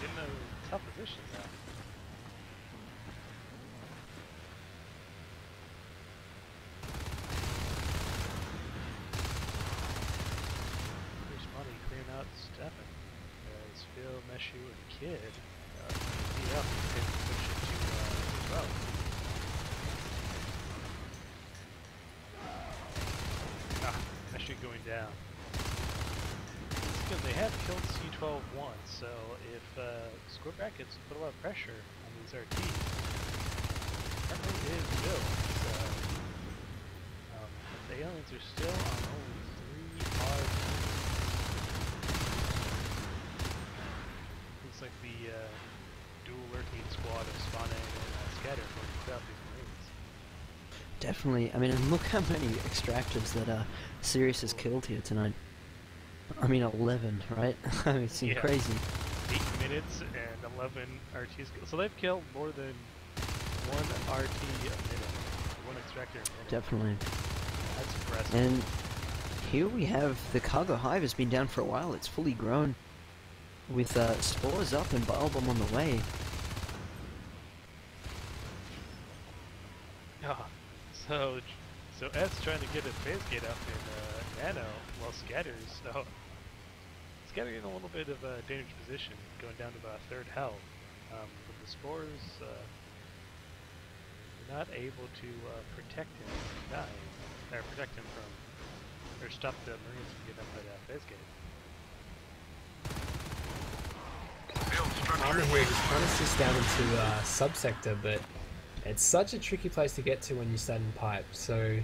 [SPEAKER 1] in a tough position now. There's money clearing out Stefan. As Phil, Meshu, and Kid beat up and push it to well. Meshu going down. They have killed C12 once, so if score brackets put a lot of pressure on these RTs, apparently it is built. So, but the aliens are still on only 3 RTs. Looks like the dual lurking squad of Spawning and Scatter are going to put out these marines.
[SPEAKER 2] Definitely. I mean, and look how many extractors that Sirius has killed here tonight. I mean, 11, right? I mean, it seems
[SPEAKER 1] Yeah.
[SPEAKER 2] crazy.
[SPEAKER 1] 8 minutes and 11 RTs. So they've killed more than 1 RT a minute. 1 extractor a minute.
[SPEAKER 2] Definitely.
[SPEAKER 1] That's impressive.
[SPEAKER 2] And here we have the cargo hive has been down for a while. It's fully grown with spores up and Biobomb on the way.
[SPEAKER 1] Ah, so Ed's trying to get his phase gate up in Nano while Scatter's Scatter in a little bit of a dangerous position, going down to about 3rd health. But the spores not able to protect him from dying, or protect him from, or stop the Marines from getting up that phase gate.
[SPEAKER 5] Build structure
[SPEAKER 3] Armor
[SPEAKER 5] in
[SPEAKER 3] here
[SPEAKER 5] wing.
[SPEAKER 3] just trying to sys down into subsector, but it's such a tricky place to get to when you start in pipe. So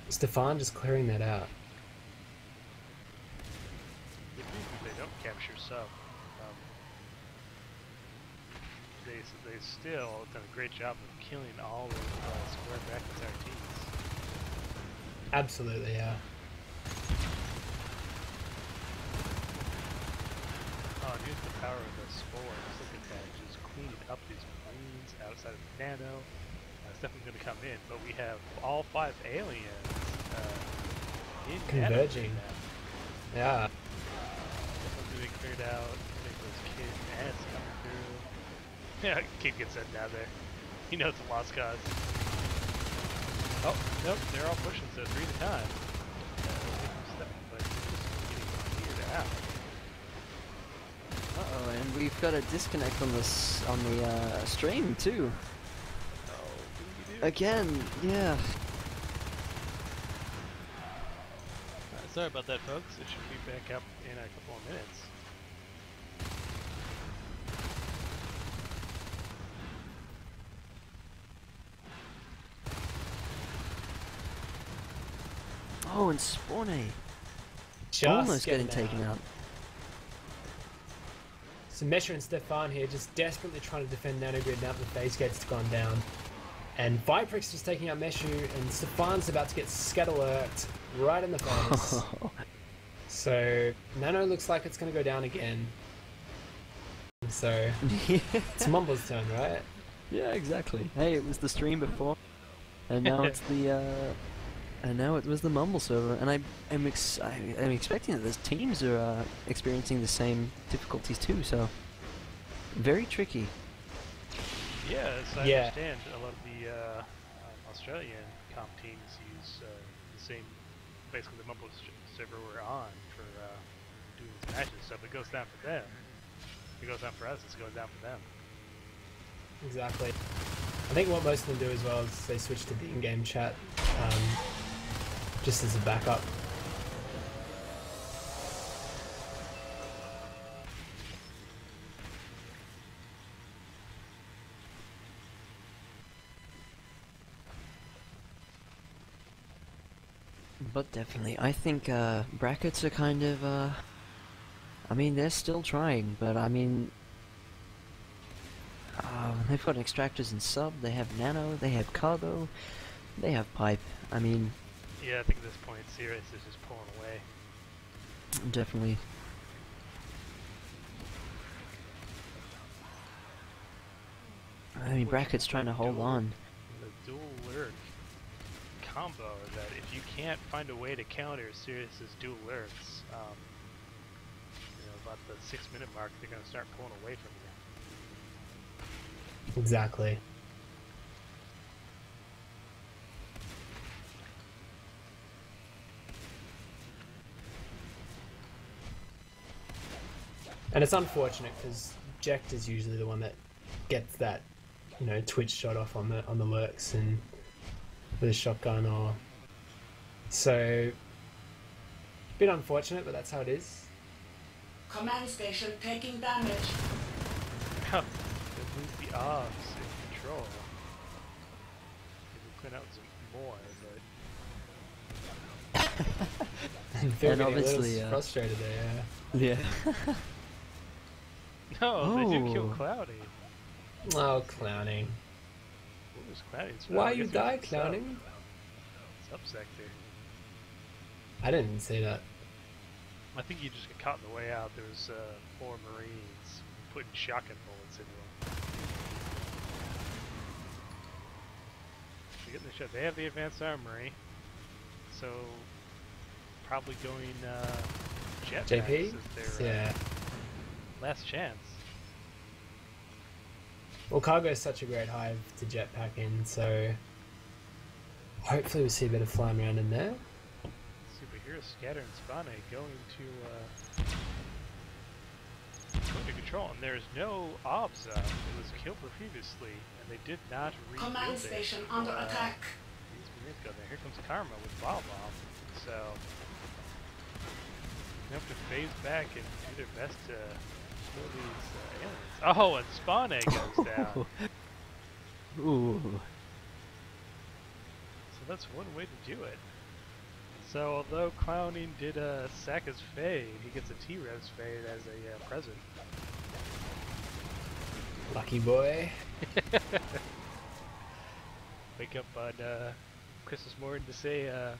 [SPEAKER 3] Stefan just clearing that out.
[SPEAKER 1] If they don't capture sub, they still done a great job of killing all of square brackets RTs.
[SPEAKER 3] Absolutely, yeah.
[SPEAKER 1] Oh, and here's the power of the spores. Look at that, just cleaning up these marines outside of the nano. It's definitely going to come in, but we have all 5 aliens in
[SPEAKER 3] Converging.
[SPEAKER 1] Nano
[SPEAKER 3] Yeah.
[SPEAKER 1] definitely being cleared out. I think those Kid and Ed's coming through. Yeah, Kid gets sent down there. He knows it's a lost cause. Oh, nope, they're all pushing, so 3 at a time. But they're just getting cleared out.
[SPEAKER 2] Uh-oh, and we've got a disconnect on this on the stream too.
[SPEAKER 1] Oh, what do you do?
[SPEAKER 2] Again, yeah.
[SPEAKER 1] Sorry about that, folks. It should be back up in a couple of minutes.
[SPEAKER 2] Oh, and Spawnay
[SPEAKER 3] Just
[SPEAKER 2] almost getting taken out.
[SPEAKER 3] So Mesher and Stefan here just desperately trying to defend Nanogrid now that the phase gate's gone down. And Viprix just taking out Meshu, and Stefan's about to get scatterworked right in the face. So Nano looks like it's going to go down again. So it's Mumble's turn, right?
[SPEAKER 2] Yeah, exactly. Hey, it was the stream before, and now it's the and now it was the Mumble server, and I'm expecting that the teams are experiencing the same difficulties too. So very tricky.
[SPEAKER 1] Yeah, as I
[SPEAKER 3] Yeah.
[SPEAKER 1] understand, a lot of the Australian comp teams use the same, basically the Mumble server we're on for doing these matches. So if it goes down for them, if it goes down for us, it's going down for them.
[SPEAKER 3] Exactly. I think what most of them do as well is they switch to the in-game chat, just as a backup.
[SPEAKER 2] But definitely, I think brackets are kind of. I mean, they're still trying, but I mean, they've got extractors and sub. They have nano. They have cargo. They have pipe. I mean,
[SPEAKER 1] Yeah, I think at this point, Sirius is just pulling away.
[SPEAKER 2] definitely. I mean,
[SPEAKER 1] With
[SPEAKER 2] brackets
[SPEAKER 1] the
[SPEAKER 2] trying to hold
[SPEAKER 1] dual-
[SPEAKER 2] on.
[SPEAKER 1] The dual lurk combo is that if you can't find a way to counter Sirius's dual lurks, about the 6-minute mark, they're going to start pulling away from you.
[SPEAKER 3] Exactly. And it's unfortunate because Jekt is usually the one that gets that, twitch shot off on the lurks and with a shotgun or so. Bit unfortunate, but that's how it is.
[SPEAKER 4] Command station taking damage.
[SPEAKER 1] They lose the obs in control. Maybe clean out some more, but
[SPEAKER 3] I feel
[SPEAKER 2] And
[SPEAKER 3] getting a little
[SPEAKER 2] obviously,
[SPEAKER 3] frustrated there.
[SPEAKER 2] Yeah.
[SPEAKER 1] no, they do
[SPEAKER 2] Oh.
[SPEAKER 1] kill Cloudy.
[SPEAKER 3] Oh, clowning!
[SPEAKER 1] Ooh, it's Cloudy. It's
[SPEAKER 3] Why
[SPEAKER 1] I
[SPEAKER 3] you
[SPEAKER 1] guess it
[SPEAKER 3] die,
[SPEAKER 1] was the
[SPEAKER 3] clowning?
[SPEAKER 1] Subsector.
[SPEAKER 3] I didn't see that.
[SPEAKER 1] I think you just got caught on the way out. There was 4 Marines putting shotgun bullets into them. They're getting the shot. They have the advanced armory, so probably going jetpacks
[SPEAKER 3] JP?
[SPEAKER 1] is their
[SPEAKER 3] Yeah.
[SPEAKER 1] last chance.
[SPEAKER 3] Well, cargo is such a great hive to jetpack in, so hopefully we'll see a bit of flying around in there.
[SPEAKER 1] Superhero Scatter and Spane going to control, and there's no obs up. It was killed previously, and they did not rebuild
[SPEAKER 4] Command
[SPEAKER 1] it.
[SPEAKER 4] station under attack.
[SPEAKER 1] These Marines go there. Here comes Karma with Bomb. So they have to phase back and do their best to kill these aliens. Oh, and Spane goes down.
[SPEAKER 2] Ooh.
[SPEAKER 1] So that's one way to do it. So although Clowning did sack his fade, he gets a T-Revs fade as a present.
[SPEAKER 3] Lucky boy.
[SPEAKER 1] Wake up on Christmas morning to say a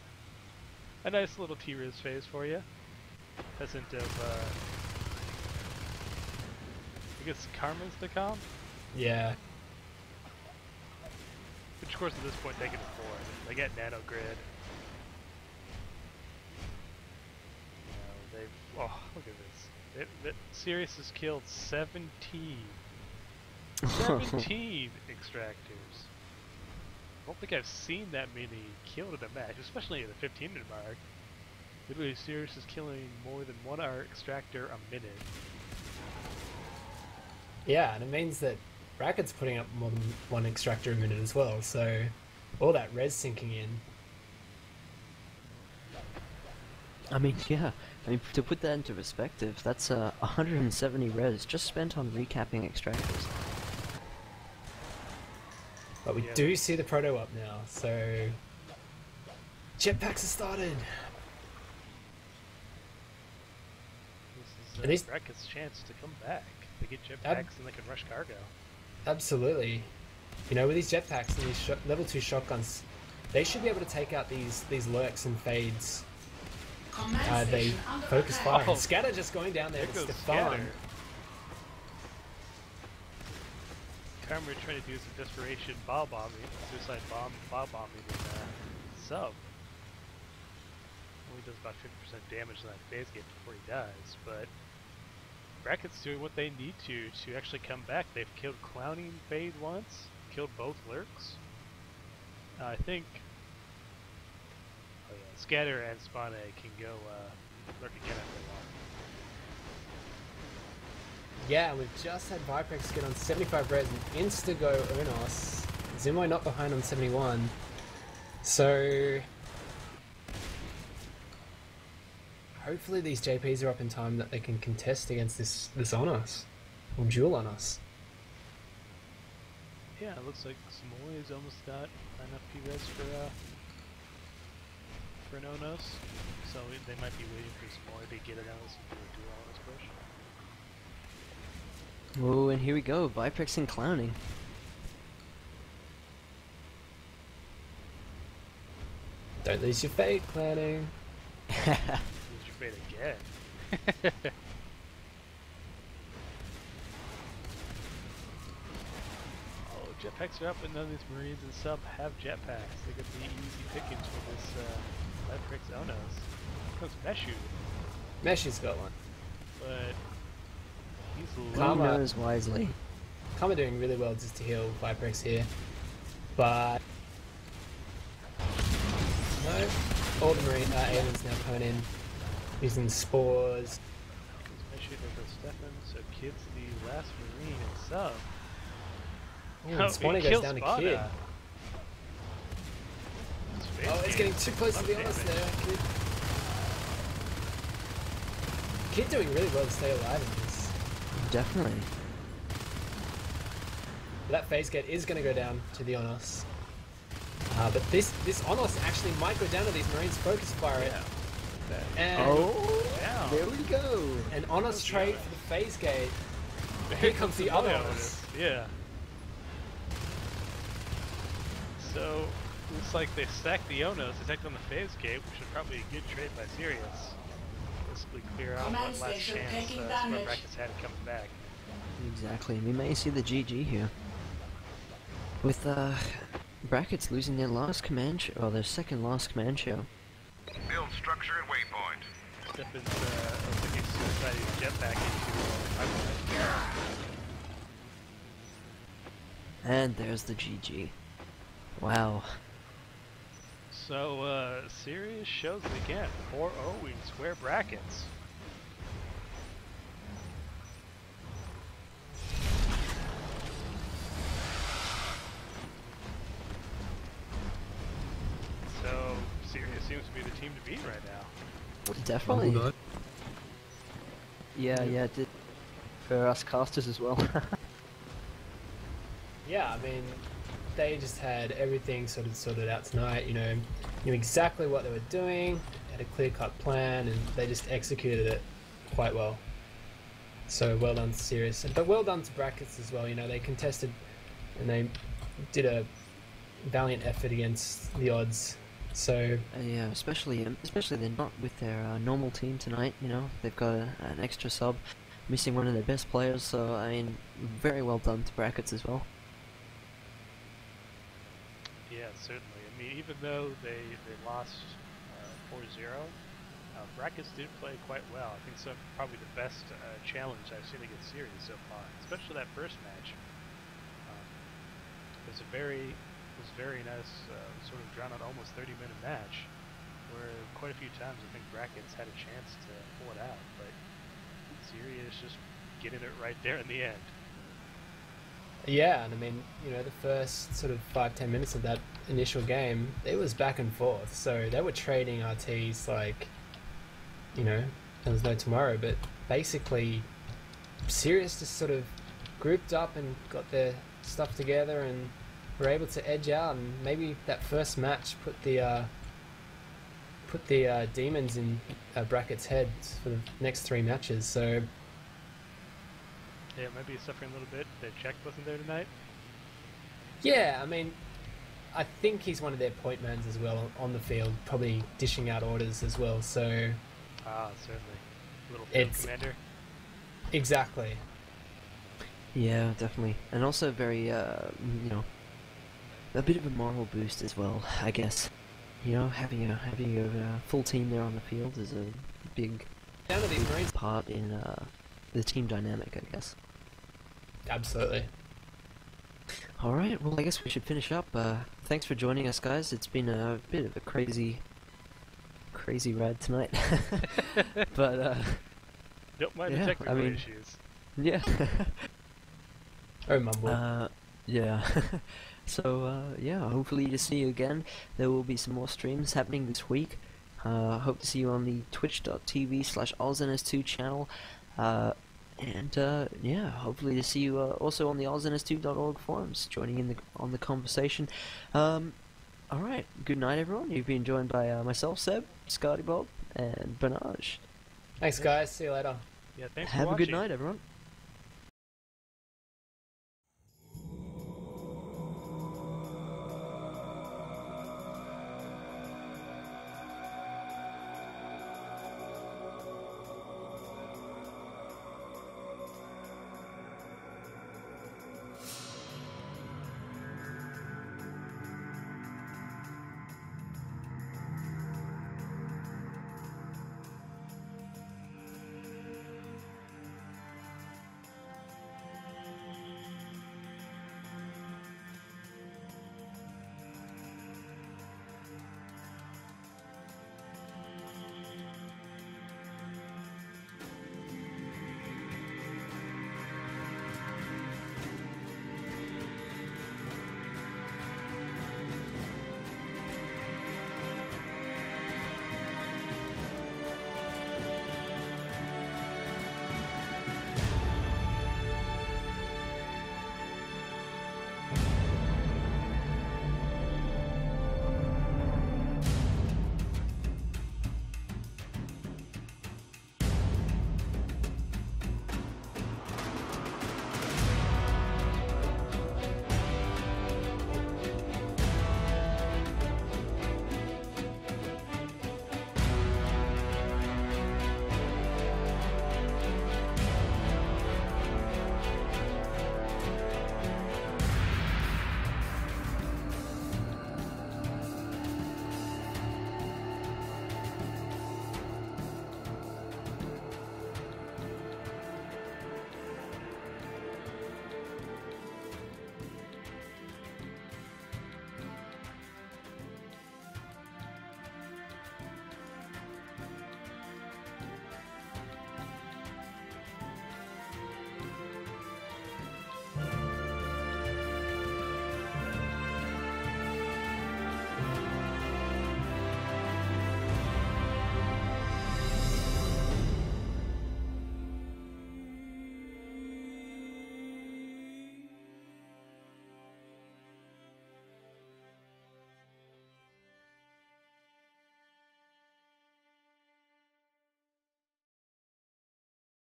[SPEAKER 1] nice little T-Revs phase for you. Peasant of, I guess Karma's the comp?
[SPEAKER 3] Yeah.
[SPEAKER 1] Which of course at this point they can afford. They get Nano Grid. Oh, look at this. Sirius has killed 17. 17 extractors. I don't think I've seen that many killed in a match, especially at the 15-minute mark. Literally, Sirius is killing more than one extractor a minute.
[SPEAKER 3] Yeah, and it means that Bracket's putting up more than one extractor a minute as well, so all that res sinking in.
[SPEAKER 2] I mean, yeah. I mean, to put that into perspective, that's 170 res just spent on recapping extractors.
[SPEAKER 3] But we
[SPEAKER 1] Yeah.
[SPEAKER 3] do see the proto up now, so jetpacks have started.
[SPEAKER 1] This is
[SPEAKER 3] At least-
[SPEAKER 1] Bracket's chance to come back. They get jetpacks
[SPEAKER 3] Ab-
[SPEAKER 1] and they can rush cargo.
[SPEAKER 3] Absolutely. With these jetpacks and these level 2 shotguns, they should be able to take out these lurks and fades.
[SPEAKER 4] Command
[SPEAKER 3] They
[SPEAKER 4] station under
[SPEAKER 3] focus
[SPEAKER 4] attack.
[SPEAKER 3] fire.
[SPEAKER 1] Oh.
[SPEAKER 3] And Scatter just going down there
[SPEAKER 1] There
[SPEAKER 3] to
[SPEAKER 1] goes
[SPEAKER 3] Stefan.
[SPEAKER 1] Scatter. Karma trying to do some desperation bomb bombing, suicide bomb bombing in sub. Only does about 50% damage in that phase gate before he dies, but Bracket's doing what they need to actually come back. They've killed Clowning Fade once, killed both lurks. I think Scatter and Spane can go lurk again after a while.
[SPEAKER 3] Yeah, we've just had Viprex get on 75 res and insta-go Urnos. Zumo not behind on 71. So hopefully these JPs are up in time that they can contest against this on us. Or duel on us.
[SPEAKER 1] Yeah, it looks like Samoy's almost got enough P-Res for an Onos, so they might be waiting for some more to get an Onos and do a dual Onos push.
[SPEAKER 2] Whoa, and here we go, Viprex and clowning.
[SPEAKER 3] Don't lose your fate, clowning.
[SPEAKER 1] Lose your fate again. Oh, jetpacks are up, but none of these Marines and sub have jetpacks. They could be easy pickings for this Viprex Onos. Here comes Meshu,
[SPEAKER 3] Meshu's got one.
[SPEAKER 1] but he's
[SPEAKER 2] He
[SPEAKER 1] low.
[SPEAKER 3] Karma.
[SPEAKER 2] knows wisely.
[SPEAKER 3] Karma doing really well just to heal Viprex here. But no, all the Marine aliens now coming in using spores.
[SPEAKER 1] Meshu, there goes Stefan, so Kid's the last Marine and sub.
[SPEAKER 3] Ooh, and Spawner goes down to Kid. Oh, he's getting too close to the honest there, Kid. Kid doing really well to stay alive in this.
[SPEAKER 2] Definitely.
[SPEAKER 3] That phase gate is going to go down to the Onos. But this Onos actually might go down to these Marines focus fire it. And
[SPEAKER 1] Down.
[SPEAKER 2] There we go.
[SPEAKER 3] an Onos trade for the phase gate. Here comes the other Onos.
[SPEAKER 1] Yeah. So, looks like they stacked the Onos, attacked on the phase gate, which is probably a good trade by Sirius. Basically clear out
[SPEAKER 4] Command
[SPEAKER 1] what last
[SPEAKER 4] station
[SPEAKER 1] chance
[SPEAKER 4] taking
[SPEAKER 1] Square
[SPEAKER 4] damage.
[SPEAKER 1] Brackets had coming back.
[SPEAKER 2] Exactly. We may see the GG here. With Brackets losing their last command or their second last command show.
[SPEAKER 5] Build structure at waypoint.
[SPEAKER 1] Stefan's looking suicide jetpack into pipeline.
[SPEAKER 2] And there's the GG. Wow.
[SPEAKER 1] So, Sirius shows it again. 4-0 in Square Brackets. So, Sirius seems to be the team to beat right now.
[SPEAKER 2] Definitely. Yeah, it did. For us casters as well.
[SPEAKER 3] Yeah, I mean, they just had everything sort of sorted out tonight, you know, knew exactly what they were doing, had a clear-cut plan, and they just executed it quite well. So well done to Sirius, but well done to Brackets as well, you know, they contested and they did a valiant effort against the odds. So
[SPEAKER 2] Yeah, especially they're not with their normal team tonight. You know, they've got an extra sub, missing one of their best players. So I mean, very well done to Brackets as well.
[SPEAKER 1] Yeah, certainly. I mean, even though they lost 4-0, Brackets did play quite well. I think so. Probably the best challenge I've seen against Sirius so far, especially that first match. It was very nice, sort of drawn out, almost 30-minute match, where quite a few times I think Brackets had a chance to pull it out, but Sirius just getting it right there in the end.
[SPEAKER 3] yeah, and I mean, you know, the first sort of 5-10 minutes of that initial game, it was back and forth. So they were trading RTs like, you know, there was no tomorrow. But basically, Sirius just sort of grouped up and got their stuff together and were able to edge out. And maybe that first match put the demons in Brackets' heads for the next 3 matches. So
[SPEAKER 1] Yeah, maybe suffering a little bit that Jack wasn't there tonight.
[SPEAKER 3] yeah, I mean, I think he's one of their point mans as well on the field, probably dishing out orders as well. So
[SPEAKER 1] Ah, certainly. Little field
[SPEAKER 3] It's-
[SPEAKER 1] commander.
[SPEAKER 3] exactly.
[SPEAKER 2] Yeah, definitely, and also very you know, a bit of a moral boost as well, I guess. You know, having a full team there on the field is a big
[SPEAKER 3] Down to these Marines.
[SPEAKER 2] part in the team dynamic, I guess.
[SPEAKER 3] Absolutely.
[SPEAKER 2] All right, well, I guess we should finish up. Thanks for joining us, guys. It's been a bit of a crazy ride tonight, but
[SPEAKER 1] Don't mind
[SPEAKER 2] yeah,
[SPEAKER 1] the technical
[SPEAKER 2] I mean-
[SPEAKER 1] issues.
[SPEAKER 2] yeah.
[SPEAKER 3] Oh, mumble.
[SPEAKER 2] Yeah. So, yeah, hopefully to see you again. There will be some more streams happening this week. Hope to see you on the twitch.tv/OzNS2 channel. And yeah, hopefully to see you also on the OzNS2.org forums, joining in on the conversation. Alright, good night everyone. You've been joined by myself, Seb, ScardyBob, and Bonage.
[SPEAKER 3] Thanks, guys. See you later.
[SPEAKER 1] Yeah, thanks for
[SPEAKER 2] Have a
[SPEAKER 1] watching.
[SPEAKER 2] good night everyone.